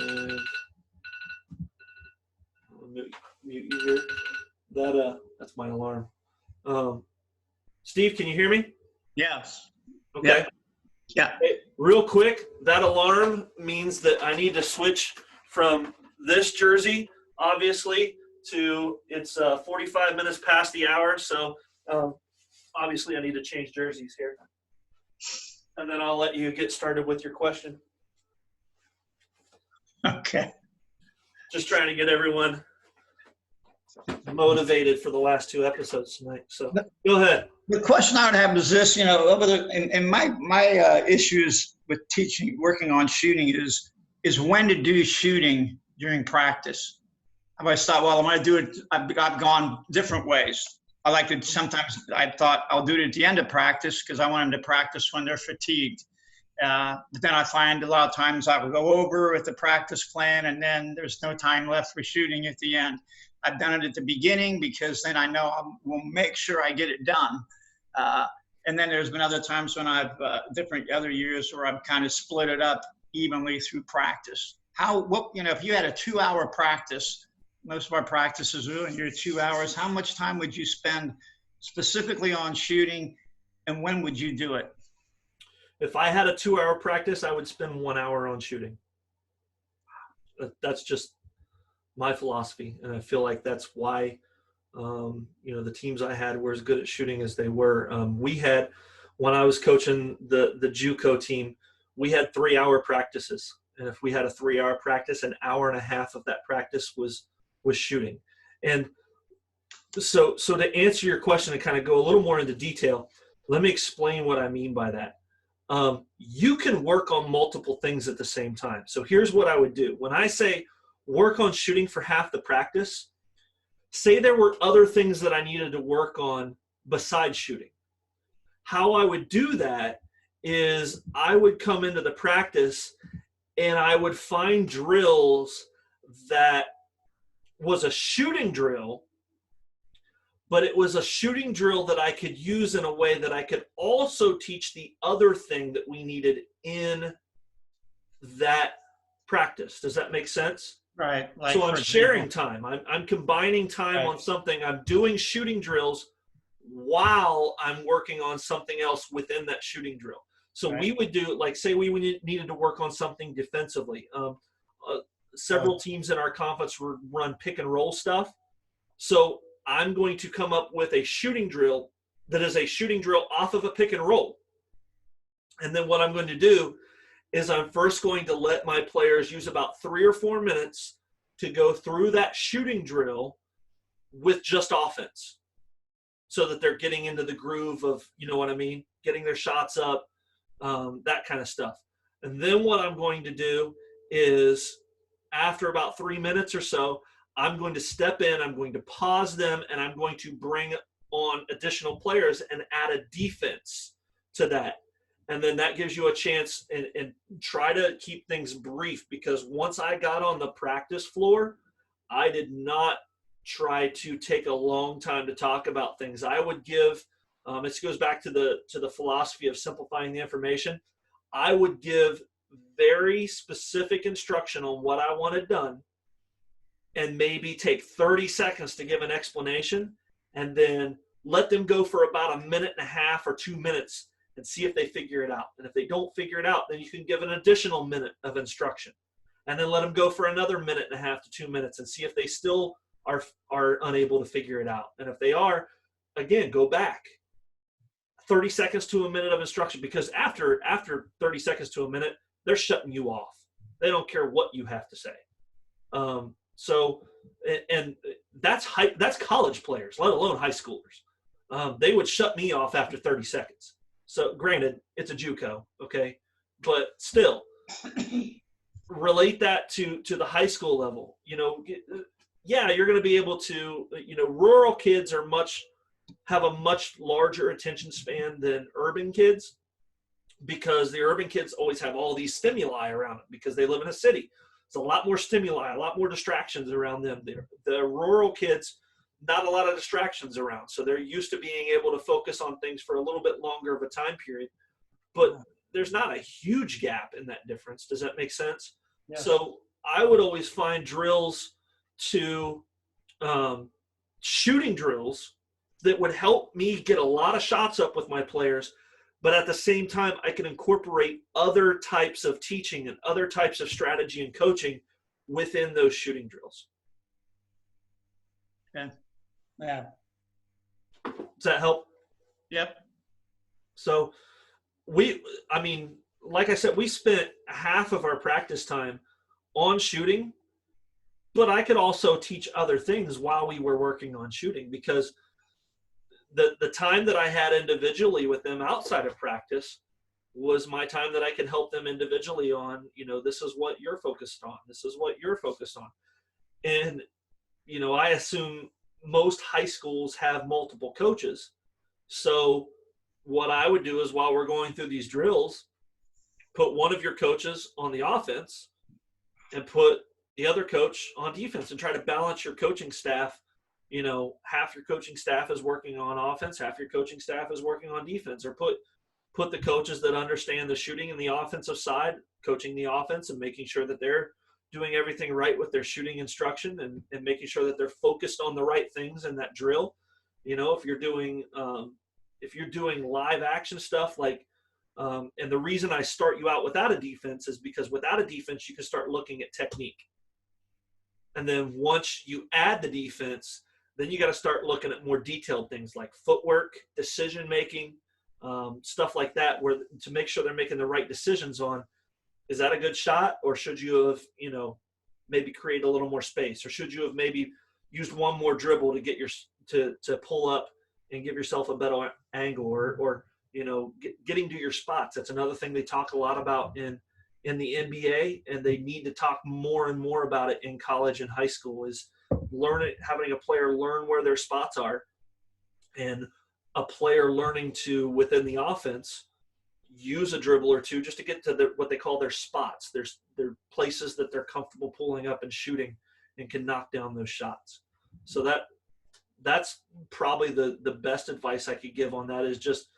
I'll mute you here. That's my alarm. Steve, can you hear me? Yes. Okay. Yeah. Hey, real quick, that alarm means that I need to switch from this jersey, obviously, to it's 45 minutes past the hour. So obviously I need to change jerseys here. And then I'll let you get started with your question. Okay. Just trying to get everyone motivated for the last two episodes tonight. So go ahead. The question I would have is this, and my issues with teaching, working on shooting is when to do shooting during practice. I've always thought, well, I'm going to do it. I've gone different ways. Sometimes I thought I'll do it at the end of practice because I want them to practice when they're fatigued. But then I find a lot of times I will go over with the practice plan and then there's no time left for shooting at the end. I've done it at the beginning because then I know I will make sure I get it done. And then there's been other times when different other years where I've kind of split it up evenly through practice. If you had a 2-hour practice, most of our practices are in your 2 hours, how much time would you spend specifically on shooting and when would you do it? If I had a 2-hour practice, I would spend 1 hour on shooting. That's just my philosophy, and I feel like that's why the teams I had were as good at shooting as they were. We had, when I was coaching the JUCO team, we had 3-hour practices, and if we had a 3-hour practice, an hour and a half of that practice was shooting. And so to answer your question and kind of go a little more into detail, let me explain what I mean by that. You can work on multiple things at the same time. So here's what I would do. When I say work on shooting for half the practice, say there were other things that I needed to work on besides shooting. How I would do that is I would come into the practice and I would find drills that was a shooting drill, but it was a shooting drill that I could use in a way that I could also teach the other thing that we needed in that practice. Does that make sense? Right. Like, So I'm for sharing example, time. I'm combining time right, on something. I'm doing shooting drills while I'm working on something else within that shooting drill. So right. we would do, like, say we needed to work on something defensively. Uh, Oh, Several teams in our conference would run pick and roll stuff. So I'm going to come up with a shooting drill that is a shooting drill off of a pick and roll. And then what I'm going to do is I'm first going to let my players use about 3 or 4 minutes to go through that shooting drill with just offense, so that they're getting into the groove of, you know what I mean, getting their shots up, that kind of stuff. And then what I'm going to do is, after about 3 minutes or so, I'm going to step in, I'm going to pause them, and I'm going to bring on additional players and add a defense to that. And then that gives you a chance, and try to keep things brief, because once I got on the practice floor, I did not try to take a long time to talk about things. I would give, this goes back to the philosophy of simplifying the information. I would give very specific instruction on what I wanted done, and maybe take 30 seconds to give an explanation, and then let them go for about a minute and a half or 2 minutes and see if they figure it out. And if they don't figure it out, then you can give an additional minute of instruction, and then let them go for another minute and a half to 2 minutes and see if they still are unable to figure it out. And if they are, again, go back 30 seconds to a minute of instruction, because after 30 seconds to a minute, they're shutting you off. They don't care what you have to say. So, and that's college players, let alone high schoolers. They would shut me off after 30 seconds. So granted, it's a JUCO, okay, but still, relate that to the high school level. Yeah, you're going to be able to, rural kids have a much larger attention span than urban kids, because the urban kids always have all these stimuli around them because they live in a city. It's a lot more stimuli, a lot more distractions around them. The rural kids, not a lot of distractions around. So they're used to being able to focus on things for a little bit longer of a time period. But there's not a huge gap in that difference. Does that make sense? yes. So I would always find drills to shooting drills that would help me get a lot of shots up with my players, but at the same time, I can incorporate other types of teaching and other types of strategy and coaching within those shooting drills. Yeah. Yeah. Does that help? Yep. So like I said, we spent half of our practice time on shooting, but I could also teach other things while we were working on shooting, because the time that I had individually with them outside of practice was my time that I could help them individually on, this is what you're focused on. This is what you're focused on. And, I assume most high schools have multiple coaches. So what I would do is, while we're going through these drills, put one of your coaches on the offense and put the other coach on defense, and try to balance your coaching staff. Half your coaching staff is working on offense, half your coaching staff is working on defense. Or put the coaches that understand the shooting and the offensive side coaching the offense, and making sure that they're doing everything right with their shooting instruction, and making sure that they're focused on the right things in that drill. If you're doing live action stuff, like, and the reason I start you out without a defense is because without a defense, you can start looking at technique. And then once you add the defense, then you got to start looking at more detailed things like footwork, decision making, stuff like that, where to make sure they're making the right decisions on, is that a good shot, or should you have, maybe create a little more space, or should you have maybe used one more dribble to get to pull up and give yourself a better angle, or getting to your spots. That's another thing they talk a lot about in the NBA, and they need to talk more and more about it in college and high school, is having a player learn where their spots are, and a player learning to, within the offense, use a dribble or two just to get to what they call their spots. They're places that they're comfortable pulling up and shooting and can knock down those shots. So that's probably the best advice I could give on that is just,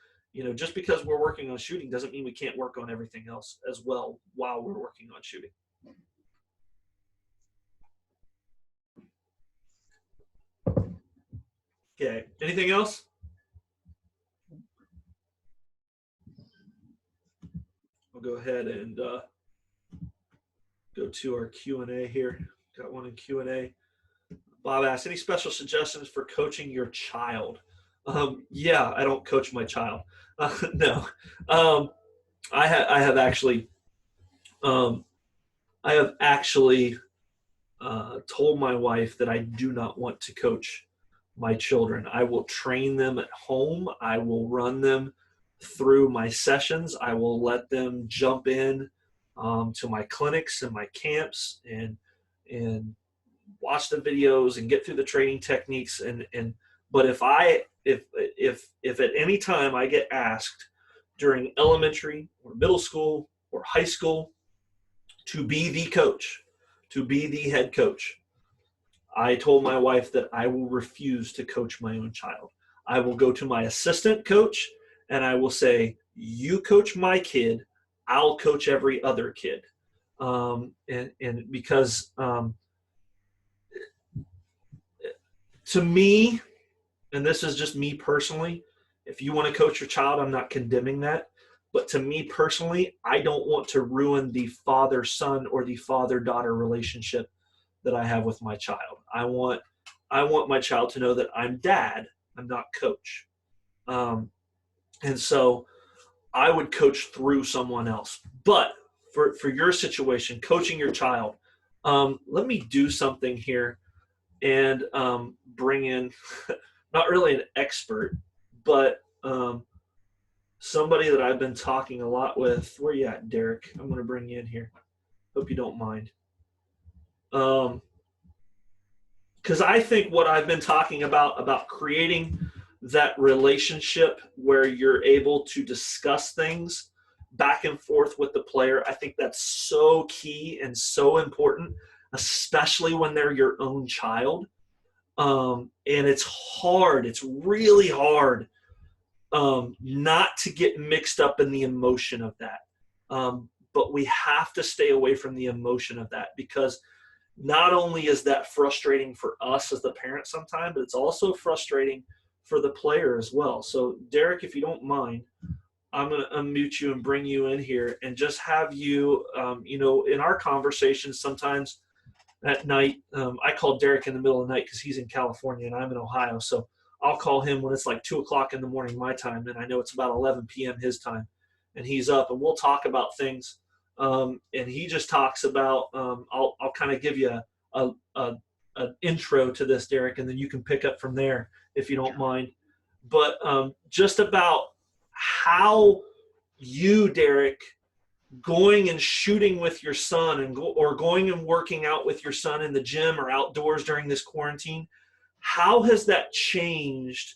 just because we're working on shooting doesn't mean we can't work on everything else as well while we're working on shooting. Okay. Anything else? I'll go ahead and go to our Q&A here. Got one in Q&A. Bob asked, any special suggestions for coaching your child? Yeah, I don't coach my child. No. I have actually told my wife that I do not want to coach my children. I will train them at home. I will run them through my sessions. I will let them jump in to my clinics and my camps and watch the videos and get through the training techniques. But if at any time I get asked during elementary or middle school or high school to be the coach, to be the head coach, I told my wife that I will refuse to coach my own child. I will go to my assistant coach and I will say, you coach my kid, I'll coach every other kid. And because to me, and this is just me personally, if you want to coach your child, I'm not condemning that. But to me personally, I don't want to ruin the father-son or the father-daughter relationship that I have with my child. I want my child to know that I'm dad, I'm not coach. And so I would coach through someone else. But for your situation, coaching your child, let me do something here and bring in not really an expert, but somebody that I've been talking a lot with. Where you at, Derek? I'm going to bring you in here. Hope you don't mind. Because I think what I've been talking about creating that relationship where you're able to discuss things back and forth with the player, I think that's so key and so important, especially when they're your own child. And it's hard. It's really hard not to get mixed up in the emotion of that. But we have to stay away from the emotion of that, because not only is that frustrating for us as the parent sometimes, but it's also frustrating for the player as well. So Derek, if you don't mind, I'm going to unmute you and bring you in here and just have you, in our conversations sometimes at night, I call Derek in the middle of the night because he's in California and I'm in Ohio. So I'll call him when it's like 2:00 in the morning, my time. And I know it's about 11 p.m. his time, and he's up, and we'll talk about things. And he just talks about, I'll kind of give you an intro to this, Derek, and then you can pick up from there if you don't mind. But just about how you, Derek, going and shooting with your son or going and working out with your son in the gym or outdoors during this quarantine, how has that changed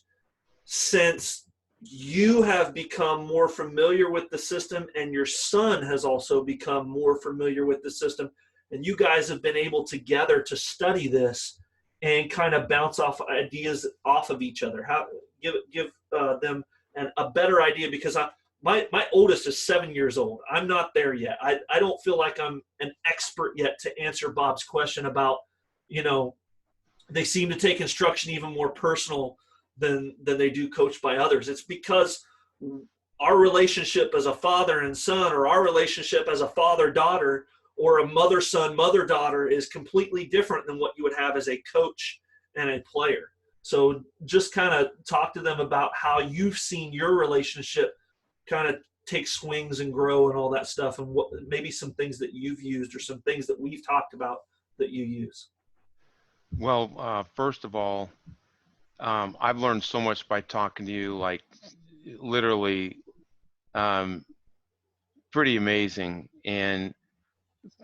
since you have become more familiar with the system and your son has also become more familiar with the system, and you guys have been able together to study this and kind of bounce off ideas off of each other? How give them a better idea, because my oldest is 7 years old. I'm not there yet. I don't feel like I'm an expert yet to answer Bob's question about, they seem to take instruction even more personal than they do coached by others. It's because our relationship as a father and son, or our relationship as a father-daughter, or a mother-son, mother-daughter, is completely different than what you would have as a coach and a player. So just kind of talk to them about how you've seen your relationship kind of take swings and grow and all that stuff, and what maybe some things that you've used or some things that we've talked about that you use. Well, first of all, I've learned so much by talking to you, like literally pretty amazing. And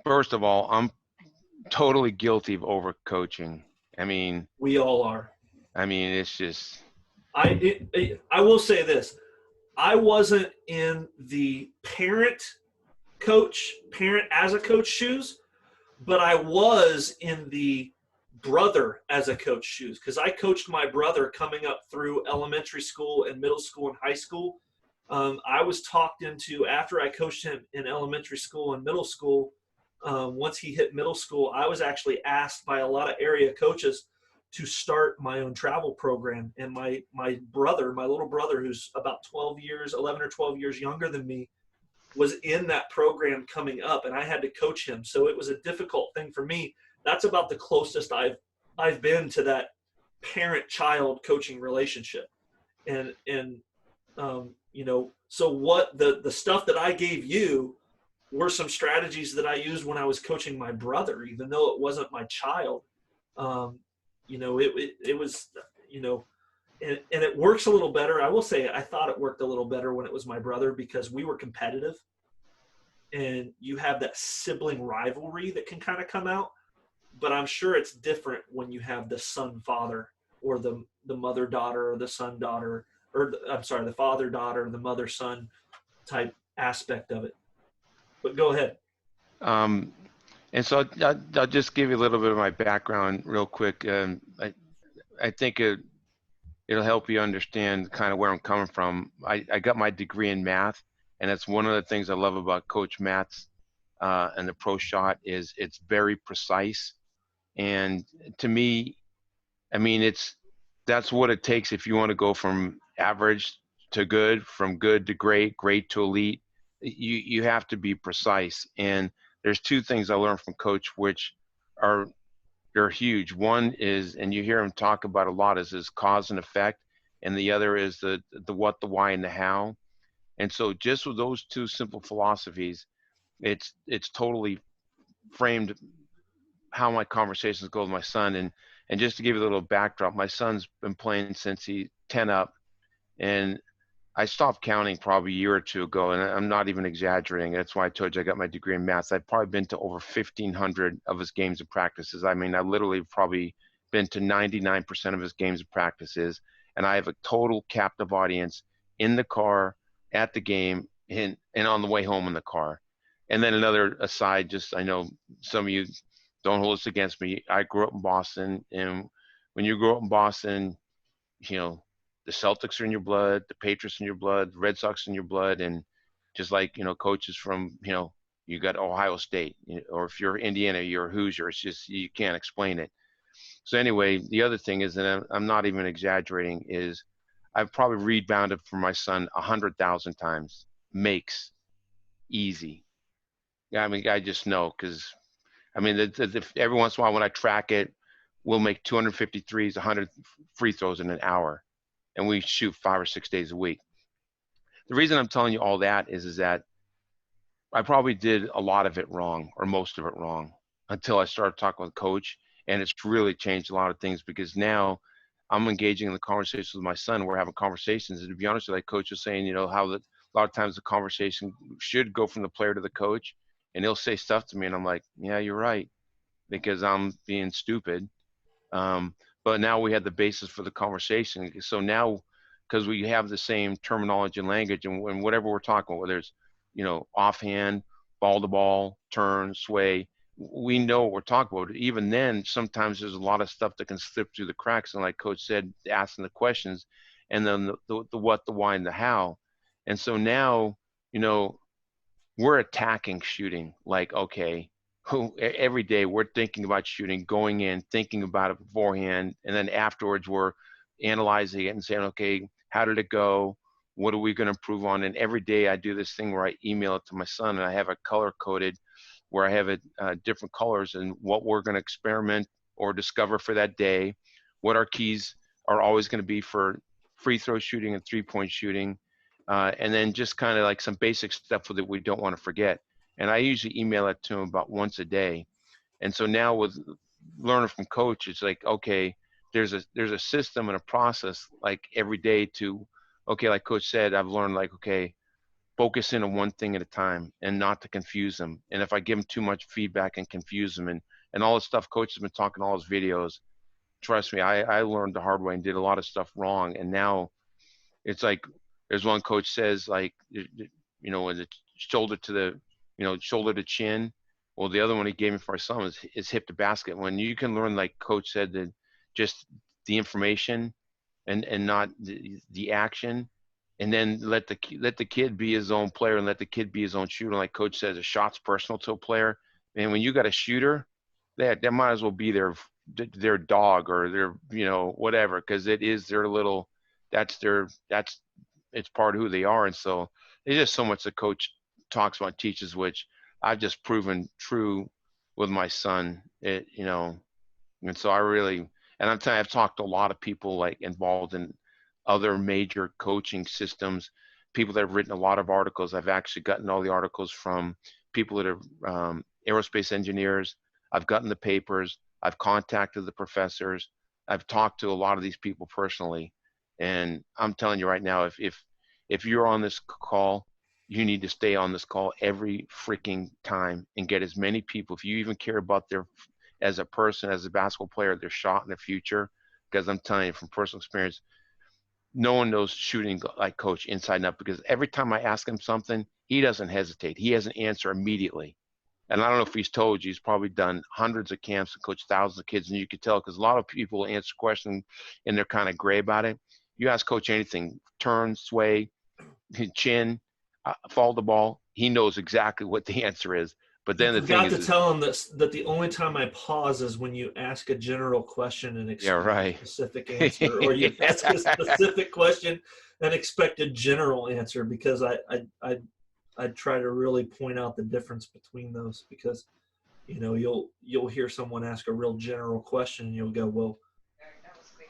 first of all, I'm totally guilty of overcoaching. I mean, we all are. It's just. I will say this. I wasn't in the parent as a coach shoes, but I was in the brother as a coach shoes, because I coached my brother coming up through elementary school and middle school and high school. I was talked into, after I coached him in elementary school and middle school, once he hit middle school, I was actually asked by a lot of area coaches to start my own travel program. And my brother, my little brother, who's about 12 years, 11 or 12 years younger than me, was in that program coming up, and I had to coach him. So it was a difficult thing for me. That's about the closest I've been to that parent-child coaching relationship. And so what the stuff that I gave you were some strategies that I used when I was coaching my brother, even though it wasn't my child. It was, and it works a little better. I will say I thought it worked a little better when it was my brother, because we were competitive, and you have that sibling rivalry that can kind of come out. But I'm sure it's different when you have the son father, or the mother daughter, or the son daughter, or I'm sorry, the father daughter, the mother son type aspect of it. But go ahead. Um, and so I'll just give you a little bit of my background real quick. I think it'll help you understand kind of where I'm coming from. I got my degree in math, and that's one of the things I love about Coach Matt's and the Pro Shot is it's very precise. And to me, I mean, that's what it takes if you want to go from average to good, from good to great, great to elite. You have to be precise. And there's two things I learned from Coach, which are they're huge. One is, and you hear him talk about a lot, is cause and effect, and the other is the what, the why, and the how. And so, just with those two simple philosophies, it's totally framed how my conversations go with my son. And just to give you a little backdrop, my son's been playing since he's 10 up, and I stopped counting probably a year or two ago, and I'm not even exaggerating. That's why I told you I got my degree in math. I've probably been to over 1,500 of his games and practices. I mean, I literally probably been to 99% of his games and practices, and I have a total captive audience in the car, at the game, and on the way home in the car. And then another aside, just I know some of you don't hold this against me. I grew up in Boston, and when you grow up in Boston, you know, the Celtics are in your blood, the Patriots in your blood, the Red Sox in your blood, and just like, coaches from, you got Ohio State, or if you're Indiana, you're a Hoosier. It's just, you can't explain it. So anyway, the other thing is, and I'm not even exaggerating, is I've probably rebounded for my son 100,000 times. Makes easy. Yeah, I mean, I just know, because I mean, every once in a while when I track it, we'll make 250 threes, 100 free throws in an hour, and we shoot 5 or 6 days a week. The reason I'm telling you all that is that I probably did a lot of it wrong, or most of it wrong, until I started talking with Coach, and it's really changed a lot of things, because now I'm engaging in the conversations with my son. We're having conversations, and to be honest with you, like Coach was saying, how a lot of times the conversation should go from the player to the coach, and he'll say stuff to me, and I'm like, yeah, you're right, because I'm being stupid. But now we had the basis for the conversation. So now, because we have the same terminology and language, and whatever we're talking about, whether it's, offhand, ball to ball, turn, sway, we know what we're talking about. Even then, sometimes there's a lot of stuff that can slip through the cracks. And like Coach said, asking the questions, and then the what, the why, and the how. And so now, we're attacking shooting. Like, okay, every day we're thinking about shooting, going in, thinking about it beforehand, and then afterwards we're analyzing it and saying, okay, how did it go? What are we going to improve on? And every day I do this thing where I email it to my son, and I have it color coded, where I have it different colors, and what we're going to experiment or discover for that day, what our keys are always going to be for free throw shooting and 3-point shooting, and then just kind of like some basic stuff that we don't want to forget. And I usually email it to him about once a day. And so now with learning from Coach, it's like, okay, there's a system and a process, like every day to, okay, like Coach said, I've learned, like, okay, focus in on one thing at a time and not to confuse them. And if I give them too much feedback and confuse them, and all the stuff Coach has been talking, all his videos, trust me, I learned the hard way and did a lot of stuff wrong. And now it's like, There's one coach says like, when the shoulder to the, shoulder to chin. Well, the other one he gave me for my son is hip to basket. When you can learn, like coach said, that just the information and not the action, and then let the kid be his own player and let the kid be his own shooter. Like coach says, a shot's personal to a player. And when you got a shooter, that might as well be their dog or their, whatever, because it is their little, it's part of who they are. And so there's just so much the coach talks about, teaches, which I've just proven true with my son. And so and I'm telling you, I've talked to a lot of people like involved in other major coaching systems, people that have written a lot of articles. I've actually gotten all the articles from people that are aerospace engineers. I've gotten the papers. I've contacted the professors. I've talked to a lot of these people personally. And I'm telling you right now, if you're on this call, you need to stay on this call every freaking time and get as many people, if you even care about their, as a person, as a basketball player, their shot in the future. Because I'm telling you from personal experience, no one knows shooting like coach inside and out, because every time I ask him something, he doesn't hesitate. He has an answer immediately. And I don't know if he's told you, he's probably done hundreds of camps and coached thousands of kids. And you could tell, because a lot of people answer questions and they're kind of gray about it. You ask coach anything, turn, sway, chin, fall the ball, he knows exactly what the answer is. But You then the thing forgot to is tell him that the only time I pause is when you ask a general question and yeah, expect right. a specific answer, or you ask a specific question and expect a general answer, because I try to really point out the difference between those, because you'll hear someone ask a real general question and you'll go, well,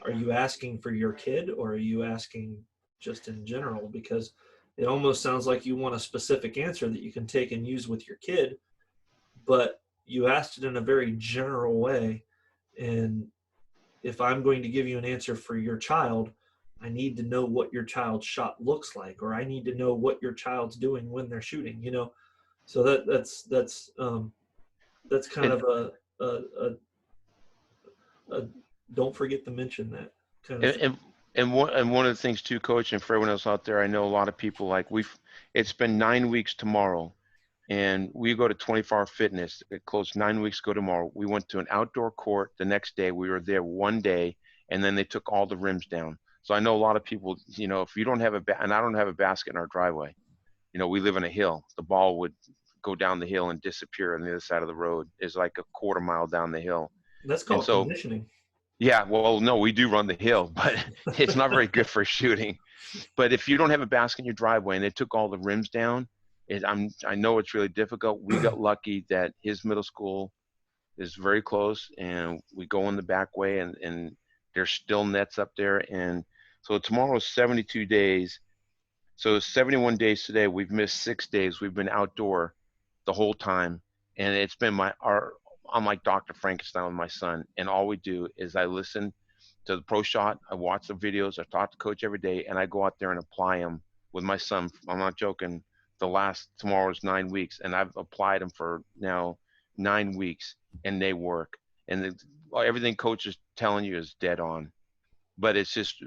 are you asking for your kid or are you asking just in general? Because it almost sounds like you want a specific answer that you can take and use with your kid, but you asked it in a very general way. And if I'm going to give you an answer for your child, I need to know what your child's shot looks like, or I need to know what your child's doing when they're shooting, So that's kind and, of a don't forget to mention that kind of and, thing. and one of the things too, coach, and for everyone else out there, I know a lot of people like it's been 9 weeks tomorrow, and we go to 24 Hour Fitness. It closed 9 weeks ago tomorrow. We went to an outdoor court the next day. We were there one day, and then they took all the rims down. So I know a lot of people, if you don't have and I don't have a basket in our driveway, we live in a hill. The ball would go down the hill and disappear on the other side of the road. It's like a quarter mile down the hill. That's And called so, conditioning. yeah, well, no, we do run the hill, but it's not very good for shooting. But if you don't have a basket in your driveway and they took all the rims down, I know it's really difficult. We got lucky that his middle school is very close, and we go in the back way, and there's still nets up there. And so tomorrow's 72 days. So 71 days today. We've missed 6 days. We've been outdoor the whole time, and it's been I'm like Dr. Frankenstein with my son, and all we do is I listen to the pro shot. I watch the videos. I talk to coach every day, and I go out there and apply them with my son. I'm not joking. Tomorrow's 9 weeks, and I've applied them for now 9 weeks, and they work. And everything coach is telling you is dead on. But it's just,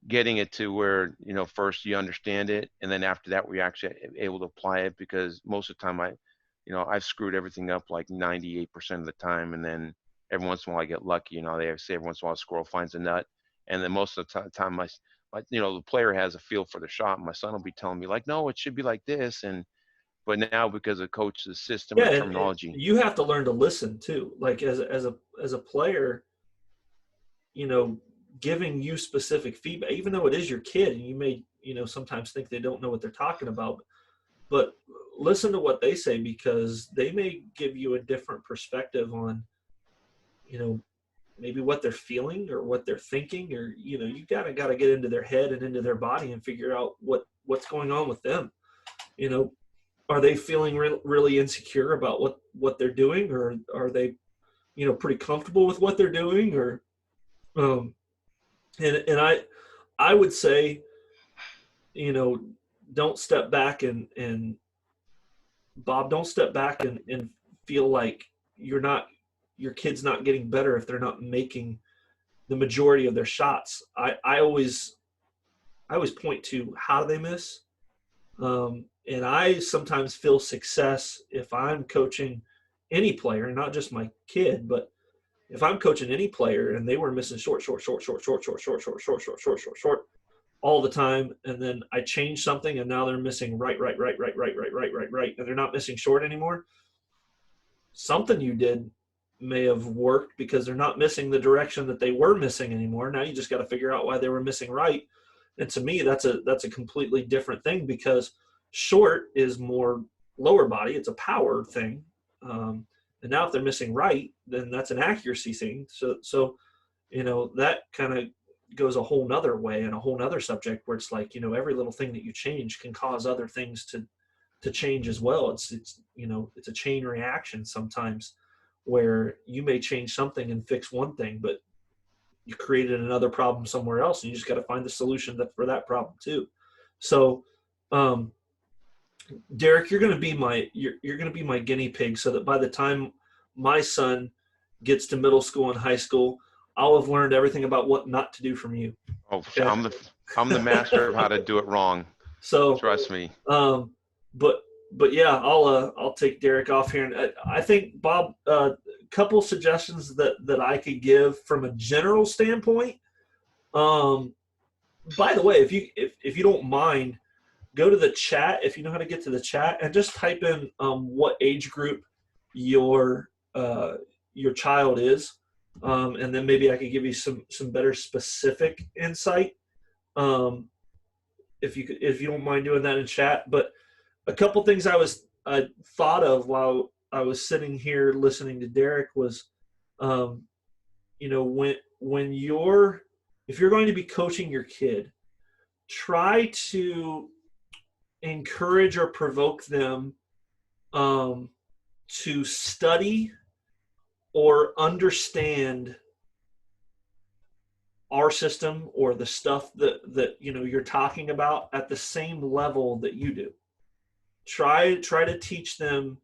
getting it to where, first you understand it, and then after that we're actually able to apply it, because most of the time I've screwed everything up like 98% of the time, and then every once in a while I get lucky. They say every once in a while a squirrel finds a nut, and then most of the time the player has a feel for the shot. My son will be telling me like, no, it should be like this, but now because of coach's system Yeah, and and terminology. you have to learn to listen too. Like as a player, giving you specific feedback, even though it is your kid, and you may sometimes think they don't know what they're talking about, but listen to what they say, because they may give you a different perspective on maybe what they're feeling or what they're thinking, or you gotta get into their head and into their body and figure out what's going on with them. Are they feeling really insecure about what they're doing, or are they pretty comfortable with what they're doing, or um and I would say, don't step back and Bob, don't step back and feel like your kid's not getting better if they're not making the majority of their shots. I always I always point to how do they miss. And I sometimes feel success if I'm coaching any player, not just my kid, but if I'm coaching any player and they were missing short all the time, and then I change something and now they're missing right, and they're not missing short anymore, something you did may have worked because they're not missing the direction that they were missing anymore. Now you just got to figure out why they were missing right. And to me, that's a completely different thing, because short is more lower body. It's a power thing. And now if they're missing right, then that's an accuracy thing. So that kind of goes a whole nother way and a whole nother subject where it's like, every little thing that you change can cause other things to change as well. It's it's a chain reaction sometimes where you may change something and fix one thing, but you created another problem somewhere else, and you just got to find the solution for that problem too. So, Derek, you're going to be my guinea pig, so that by the time my son gets to middle school and high school, I'll have learned everything about what not to do from you. Oh, okay? I'm the master of how to do it wrong. So trust me. But yeah, I'll take Derek off here, and I think Bob, couple suggestions that I could give from a general standpoint. By the way, if you don't mind, go to the chat if you know how to get to the chat, and just type in what age group your child is, and then maybe I could give you some better specific insight. If you don't mind doing that in chat. But a couple things I thought of while I was sitting here listening to Derek was, if you're going to be coaching your kid, try to encourage or provoke them to study or understand our system or the stuff that you're talking about at the same level that you do. Try to teach them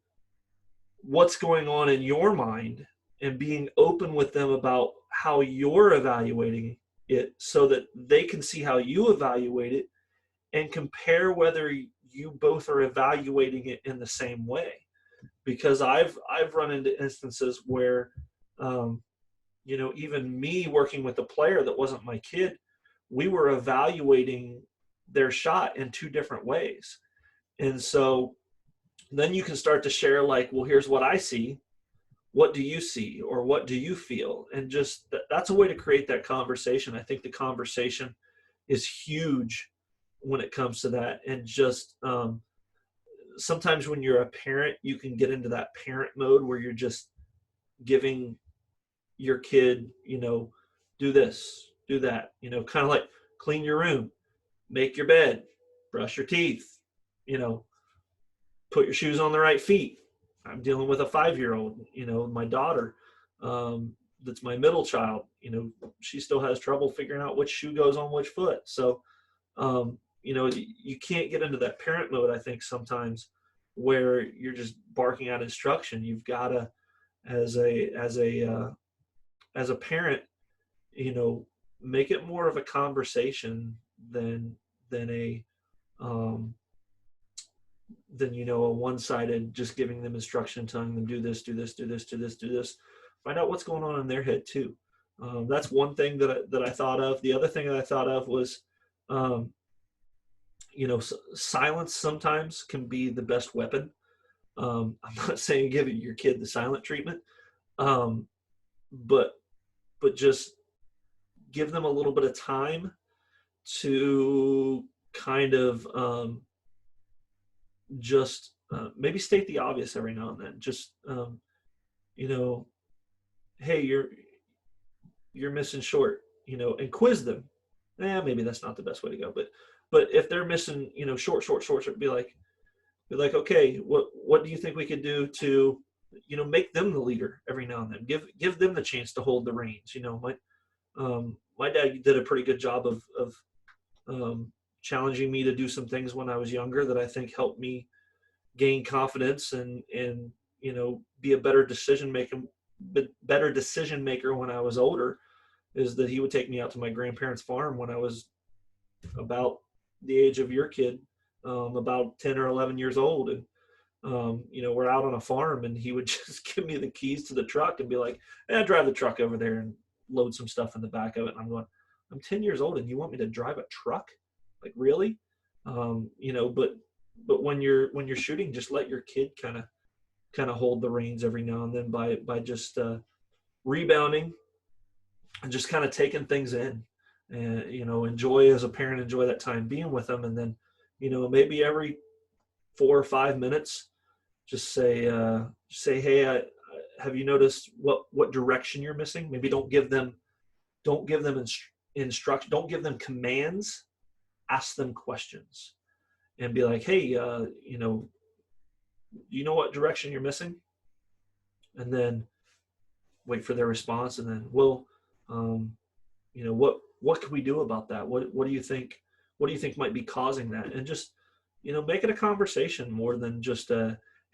what's going on in your mind and being open with them about how you're evaluating it, so that they can see how you evaluate it and compare whether you both are evaluating it in the same way. Because I've run into instances where even me working with a player that wasn't my kid, we were evaluating their shot in two different ways. And so then you can start to share, like, well, here's what I see. What do you see? Or what do you feel? And just that's a way to create that conversation. I think the conversation is huge when it comes to that. And just sometimes when you're a parent, you can get into that parent mode where you're just giving your kid, do this, do that, kind of like clean your room, make your bed, brush your teeth, put your shoes on the right feet. I'm dealing with a 5-year-old, my daughter, that's my middle child. She still has trouble figuring out which shoe goes on which foot. So, you can't get into that parent mode, I think, sometimes, where you're just barking out instruction. You've got to, as a parent, make it more of a conversation than a one-sided, just giving them instruction, telling them do this, do this, do this, do this, do this. Find out what's going on in their head too. That's one thing that I thought of. The other thing that I thought of was, silence sometimes can be the best weapon. I'm not saying give your kid the silent treatment, but just give them a little bit of time to kind of maybe state the obvious every now and then. Just hey, you're missing short, and quiz them. Maybe that's not the best way to go, but if they're missing, short, be like, okay, what do you think we could do to, make them the leader every now and then? Give them the chance to hold the reins. My dad did a pretty good job of challenging me to do some things when I was younger that I think helped me gain confidence and be a better decision maker when I was older. Is that he would take me out to my grandparents' farm when I was about the age of your kid, about 10 or 11 years old. And, we're out on a farm and he would just give me the keys to the truck and be like, drive the truck over there and load some stuff in the back of it. And I'm going, I'm 10 years old and you want me to drive a truck? Like, really? But when you're shooting, just let your kid kind of hold the reins every now and then by just rebounding and just kind of taking things in, and enjoy, as a parent, enjoy that time being with them. And then maybe every 4 or 5 minutes just say, hey, have you noticed what direction you're missing? Maybe don't give them instruction, don't give them commands, ask them questions and be like, hey, you know what direction you're missing? And then wait for their response. And then, well, what can we do about that? What do you think? What do you think might be causing that? And just, make it a conversation more than just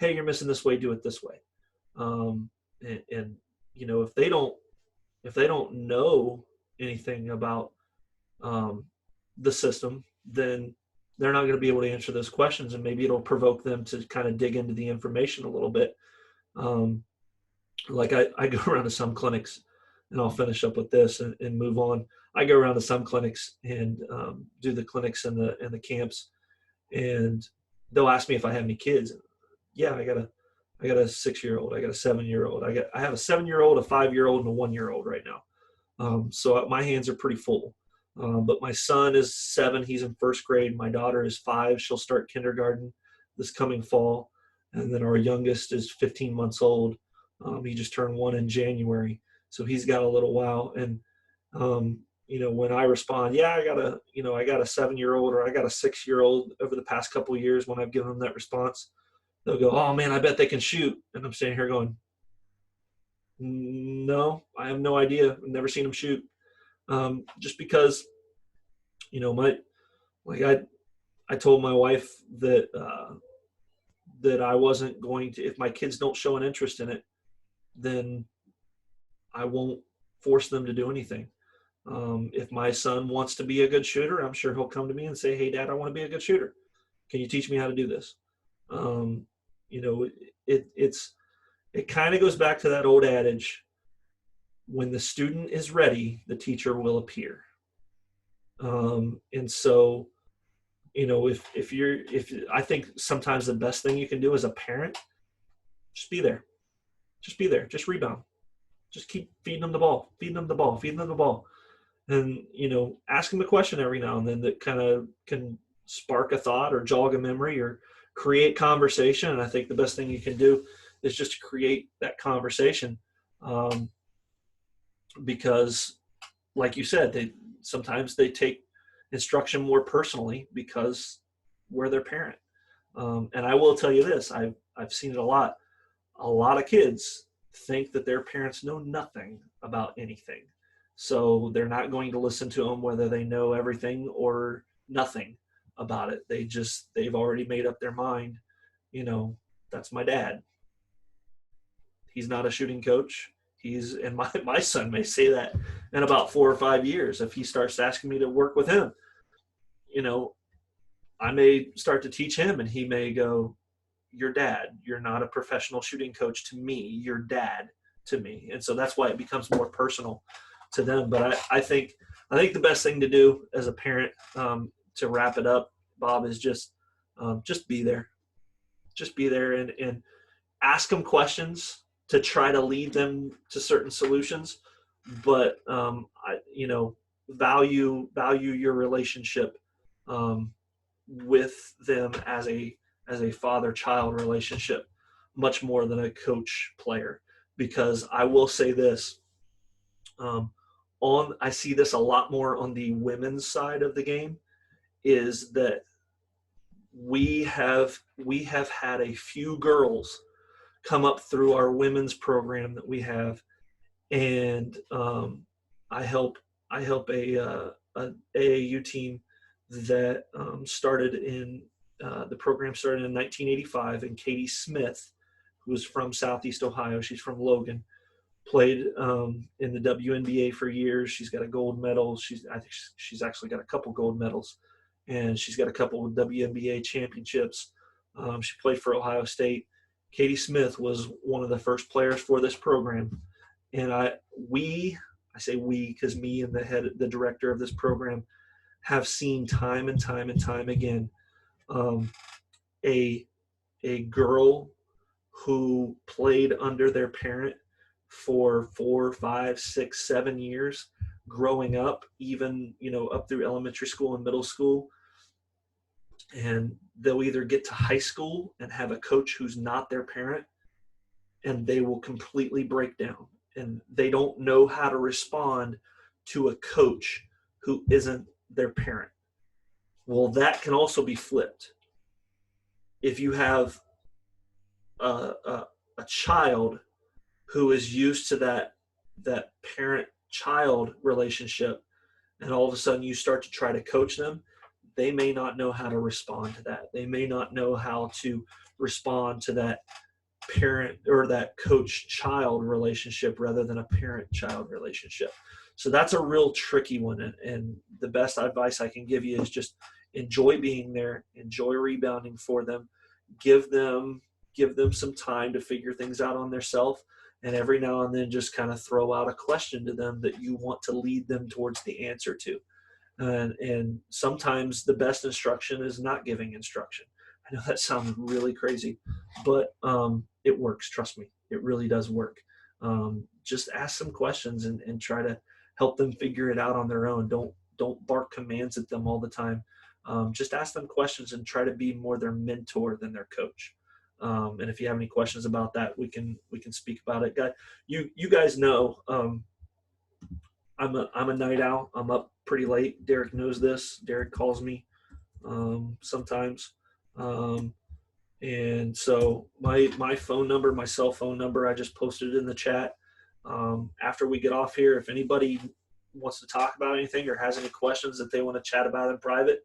hey, you're missing this way, do it this way. And if they don't know anything about the system, then they're not going to be able to answer those questions, and maybe it'll provoke them to kind of dig into the information a little bit. Like I go around to some clinics, and I'll finish up with this and move on. I go around to some clinics and do the clinics and the camps, and they'll ask me if I have any kids. Yeah, I got a 6-year-old, I got a 7-year-old, I have a 7-year-old, a 5-year-old, and a 1-year-old right now. So my hands are pretty full. But my son is 7, he's in first grade. My daughter is 5, she'll start kindergarten this coming fall. And then our youngest is 15 months old. He just turned 1 in January, so he's got a little while. And when I respond, yeah, I got a 7-year-old or I got a 6-year-old over the past couple of years, when I've given them that response, they'll go, oh man, I bet they can shoot. And I'm standing here going, no, I have no idea. I've never seen them shoot. Just because, I told my wife that I wasn't going to, if my kids don't show an interest in it, then I won't force them to do anything. If my son wants to be a good shooter, I'm sure he'll come to me and say, hey, Dad, I want to be a good shooter. Can you teach me how to do this? It kind of goes back to that old adage, when the student is ready, the teacher will appear. And so, if I think sometimes the best thing you can do as a parent, just be there, just rebound, just keep feeding them the ball, and ask them a question every now and then that kind of can spark a thought or jog a memory or create conversation. And I think the best thing you can do is just to create that conversation, because, like you said, sometimes they take instruction more personally because we're their parent. And I will tell you this: I've seen it a lot. A lot of kids think that their parents know nothing about anything, so they're not going to listen to them whether they know everything or nothing about it. They've already made up their mind. That's my dad. He's not a shooting coach. And my son may say that in about 4 or 5 years, if he starts asking me to work with him, I may start to teach him, and he may go, your dad, you're not a professional shooting coach to me, you're dad to me. And so that's why it becomes more personal to them. But I think the best thing to do as a parent, to wrap it up, Bob, is just be there. Just be there and ask them questions to try to lead them to certain solutions. But value your relationship with them as a father-child relationship much more than a coach-player. Because I will say this, I see this a lot more on the women's side of the game, is that we have had a few girls come up through our women's program that we have, and I help a AAU team that the program started in 1985, and Katie Smith, who is from Southeast Ohio, she's from Logan, played in the WNBA for years. She's got a gold medal. I think she's actually got a couple gold medals, and she's got a couple of WNBA championships. She played for Ohio State. Katie Smith was one of the first players for this program, and I say we because me and the director of this program have seen time and time and time again a girl who played under their parent for 4, 5, 6, 7 years growing up, even up through elementary school and middle school, and they'll either get to high school and have a coach who's not their parent, and they will completely break down, and they don't know how to respond to a coach who isn't their parent. Well, that can also be flipped. If you have a child who is used to that parent-child relationship, and all of a sudden you start to try to coach them, they may not know how to respond to that. They may not know how to respond to that parent or that coach-child relationship rather than a parent-child relationship. So that's a real tricky one. And the best advice I can give you is just enjoy being there, enjoy rebounding for them, give them some time to figure things out on themselves, and every now and then just kind of throw out a question to them that you want to lead them towards the answer to. And sometimes the best instruction is not giving instruction. I know that sounds really crazy, but it works. Trust me, it really does work. Just ask some questions and try to help them figure it out on their own. Don't bark commands at them all the time. Just ask them questions and try to be more their mentor than their coach. And if you have any questions about that, we can speak about it. You guys know I'm a night owl. I'm up pretty late. Derek knows this. Derek calls me sometimes. And so my phone number, my cell phone number, I just posted it in the chat. After we get off here, if anybody wants to talk about anything or has any questions that they want to chat about in private,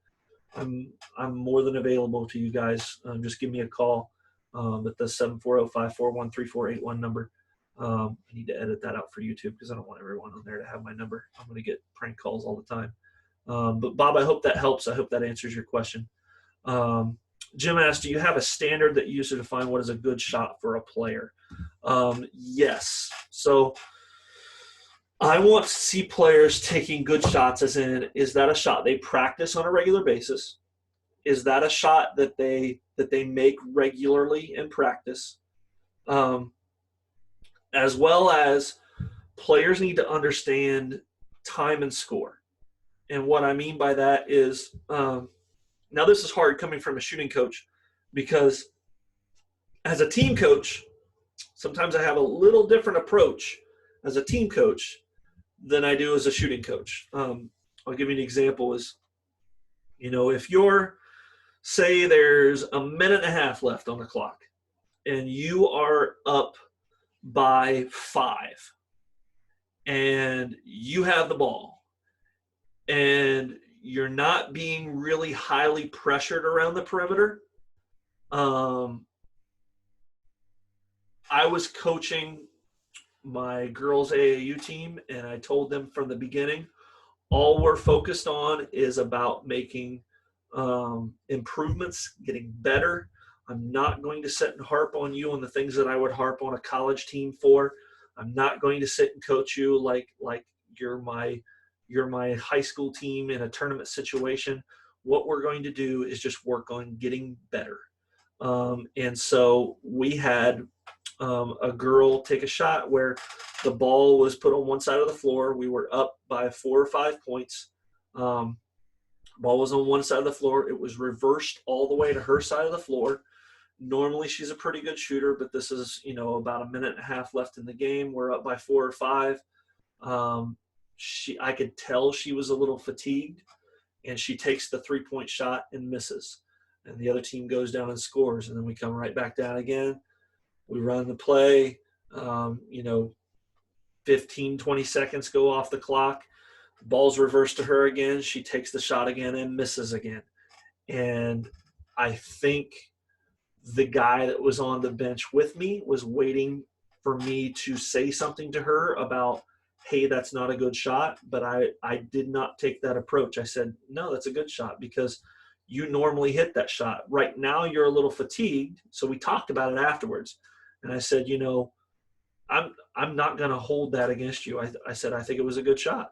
I'm more than available to you guys. Just give me a call at the 740-541-3481 number. I need to edit that out for YouTube because I don't want everyone on there to have my number. I'm going to get prank calls all the time. But Bob, I hope that helps. I hope that answers your question. Jim asked, do you have a standard that you use to define what is a good shot for a player? Yes. So I want to see players taking good shots, as in, is that a shot they practice on a regular basis? Is that a shot that they make regularly in practice? As well as players need to understand time and score. And what I mean by that is, now this is hard coming from a shooting coach, because as a team coach, sometimes I have a little different approach as a team coach than I do as a shooting coach. I'll give you an example is, if you're, say there's a minute and a half left on the clock and you are up by 5 and you have the ball and you're not being really highly pressured around the perimeter. I was coaching my girls AAU team, and I told them from the beginning, all we're focused on is about making improvements, getting better. I'm not going to sit and harp on you on the things that I would harp on a college team for. I'm not going to sit and coach you like you're my high school team in a tournament situation. What we're going to do is just work on getting better. And so we had a girl take a shot where the ball was put on one side of the floor. We were up by 4 or 5 points. Ball was on one side of the floor. It was reversed all the way to her side of the floor. Normally she's a pretty good shooter, but this is, about a minute and a half left in the game. We're up by 4 or 5. I could tell she was a little fatigued, and she takes the 3-point shot and misses. And the other team goes down and scores, and then we come right back down again. We run the play, 15, 20 seconds go off the clock. Ball's reversed to her again. She takes the shot again and misses again. And I think the guy that was on the bench with me was waiting for me to say something to her about, hey, that's not a good shot. But I did not take that approach. I said, no, that's a good shot because you normally hit that shot. Right now you're a little fatigued. So we talked about it afterwards. And I said, I'm not going to hold that against you. I said, I think it was a good shot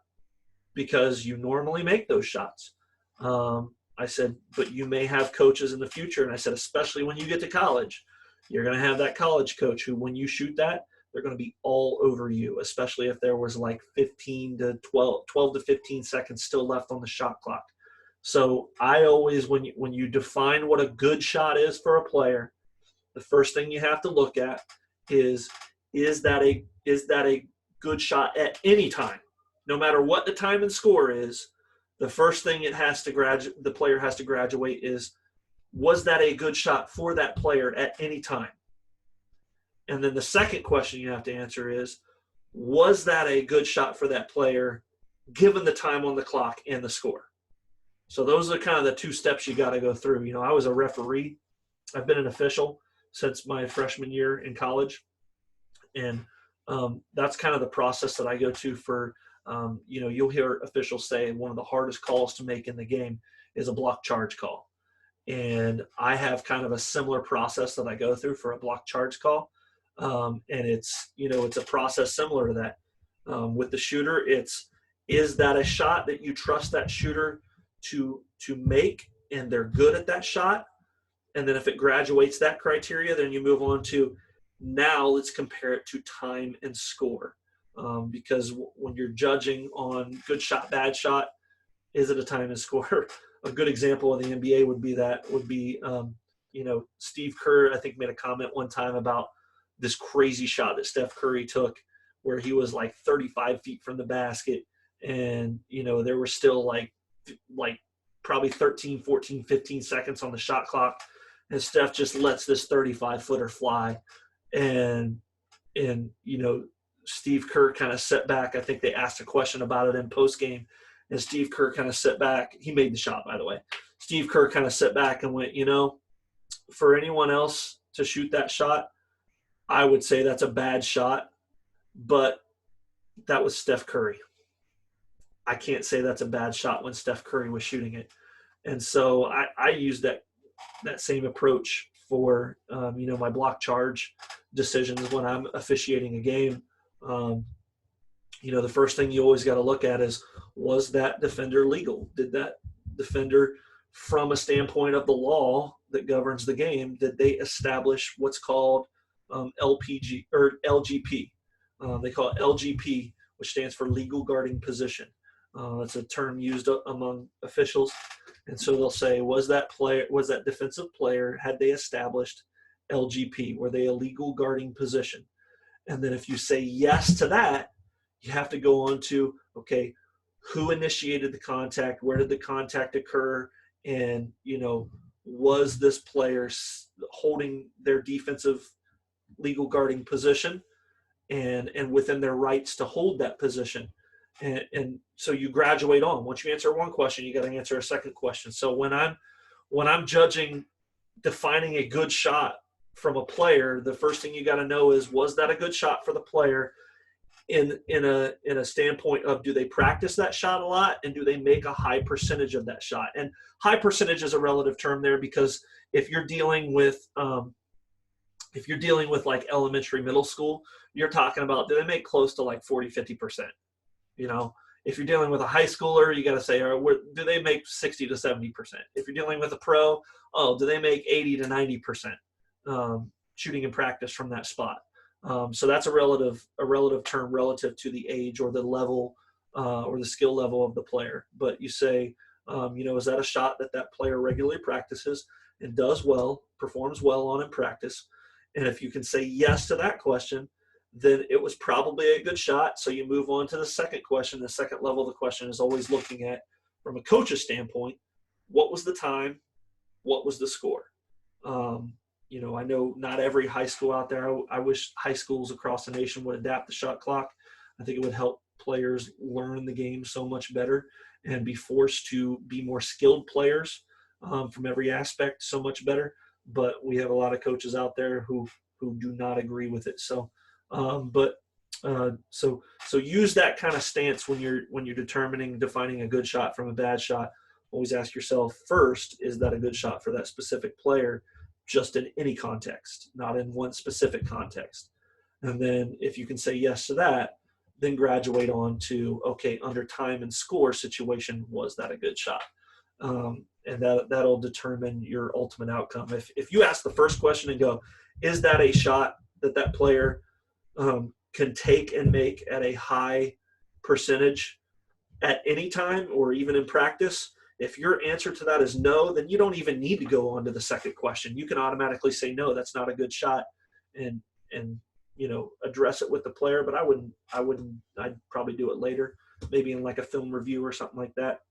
because you normally make those shots. I said, but you may have coaches in the future. And I said, especially when you get to college, you're going to have that college coach who, when you shoot that, they're going to be all over you, especially if there was like 12 to 15 seconds still left on the shot clock. So I always, when you define what a good shot is for a player, the first thing you have to look at is that a good shot at any time, no matter what the time and score is. The first thing the player has to graduate is, was that a good shot for that player at any time? And then the second question you have to answer is, was that a good shot for that player given the time on the clock and the score? So those are kind of the two steps you got to go through. I was a referee. I've been an official since my freshman year in college. And that's kind of the process that I go to for, you'll hear officials say one of the hardest calls to make in the game is a block charge call. And I have kind of a similar process that I go through for a block charge call. And it's a process similar to that. With the shooter, is that a shot that you trust that shooter to make, and they're good at that shot? And then if it graduates that criteria, then you move on to, now let's compare it to time and score. Because when you're judging on good shot, bad shot, is it a time and score? A good example of the NBA would be Steve Kerr, I think, made a comment one time about this crazy shot that Steph Curry took where he was like 35 feet from the basket. And, there were still like probably 13, 14, 15 seconds on the shot clock. And Steph just lets this 35-footer fly. And Steve Kerr kind of set back. I think they asked a question about it in postgame, and Steve Kerr kind of set back. He made the shot, by the way. Steve Kerr kind of set back and went, for anyone else to shoot that shot, I would say that's a bad shot, but that was Steph Curry. I can't say that's a bad shot when Steph Curry was shooting it. And so I use that same approach for, my block charge decisions when I'm officiating a game. The first thing you always got to look at is, was that defender legal? Did that defender, from a standpoint of the law that governs the game, did they establish what's called LPG or LGP? They call it LGP, which stands for legal guarding position. That's a term used among officials. And so they'll say, was that defensive player, had they established LGP? Were they a legal guarding position? And then if you say yes to that, you have to go on to, okay, who initiated the contact? Where did the contact occur? And, was this player holding their defensive legal guarding position and within their rights to hold that position? And so you graduate on. Once you answer one question, you got to answer a second question. So when I'm judging, defining a good shot from a player, the first thing you got to know is, was that a good shot for the player in a standpoint of, do they practice that shot a lot, and do they make a high percentage of that shot? And high percentage is a relative term there, because if you're dealing with like elementary, middle school, you're talking about, do they make close to like 40, 50%? If you're dealing with a high schooler, you got to say, all right, do they make 60 to 70%? If you're dealing with a pro, do they make 80 to 90% shooting in practice from that spot? So that's a relative term relative to the age or the level or the skill level of the player. But you say, is that a shot that player regularly practices and does well, performs well on in practice? And if you can say yes to that question, then it was probably a good shot. So you move on to the second question. The second level of the question is always looking at, from a coach's standpoint, what was the time? What was the score? I know not every high school out there. I wish high schools across the nation would adapt the shot clock. I think it would help players learn the game so much better and be forced to be more skilled players from every aspect so much better. But we have a lot of coaches out there who do not agree with it. So So use that kind of stance when you're defining a good shot from a bad shot. Always ask yourself first, is that a good shot for that specific player, just in any context, not in one specific context. And then if you can say yes to that, then graduate on to, okay, under time and score situation, was that a good shot? And that'll determine your ultimate outcome. If you ask the first question and go, is that a shot that player can take and make at a high percentage at any time or even in practice? If your answer to that is no, then you don't even need to go on to the second question. You can automatically say, no, that's not a good shot, and address it with the player. But I'd probably do it later, maybe in like a film review or something like that.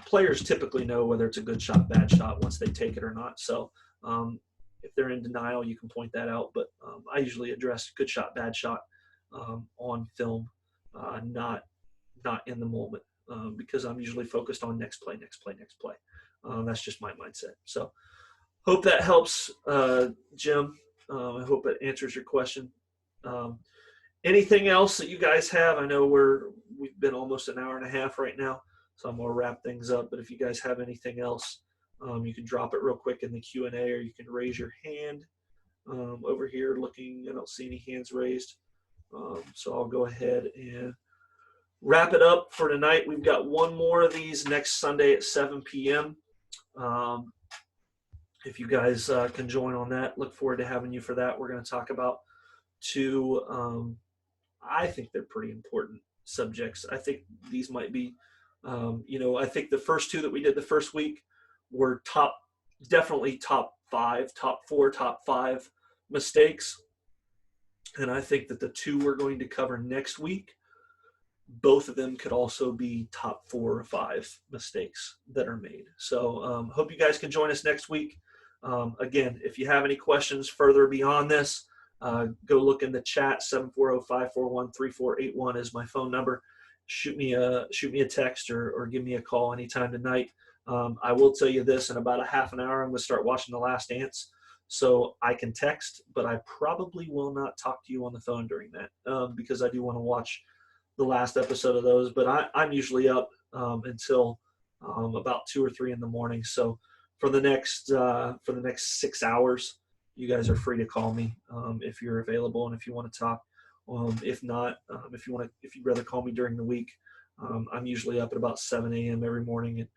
Players typically know whether it's a good shot, bad shot once they take it or not. So if they're in denial, you can point that out. But I usually address good shot, bad shot on film, not in the moment, because I'm usually focused on next play. That's just my mindset. So hope that helps, Jim. I hope it answers your question. Anything else that you guys have? I know we've been almost an hour and a half right now, so I'm going to wrap things up. But if you guys have anything else, you can drop it real quick in the Q&A, or you can raise your hand over here. I don't see any hands raised. So I'll go ahead and wrap it up for tonight. We've got one more of these next Sunday at 7 p.m. If you guys can join on that, look forward to having you for that. We're going to talk about two, I think they're pretty important subjects. I think these might be, I think the first two that we did the first week were definitely top 4, top 5 mistakes. And I think that the two we're going to cover next week, both of them could also be top 4 or 5 mistakes that are made. So hope you guys can join us next week. Again, if you have any questions further beyond this, go look in the chat. 740-541-3481 is my phone number. Shoot me a text or give me a call anytime tonight. I will tell you this, in about a half an hour, I'm going to start watching The Last Dance. So I can text, but I probably will not talk to you on the phone during that, because I do want to watch the last episode of those. But I'm usually up until about 2 or 3 in the morning. So for the next 6 hours, you guys are free to call me if you're available and if you want to talk. If not, if you'd rather call me during the week, I'm usually up at about 7 a.m. every morning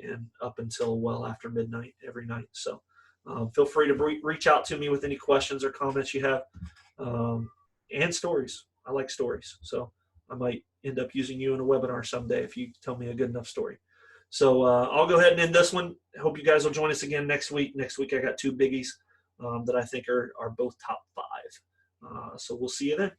and up until well after midnight every night. So feel free to reach out to me with any questions or comments you have, and stories. I like stories, so I might end up using you in a webinar someday if you tell me a good enough story. So I'll go ahead and end this one. I hope you guys will join us again next week. Next week I got 2 biggies that I think are both top 5. So we'll see you then.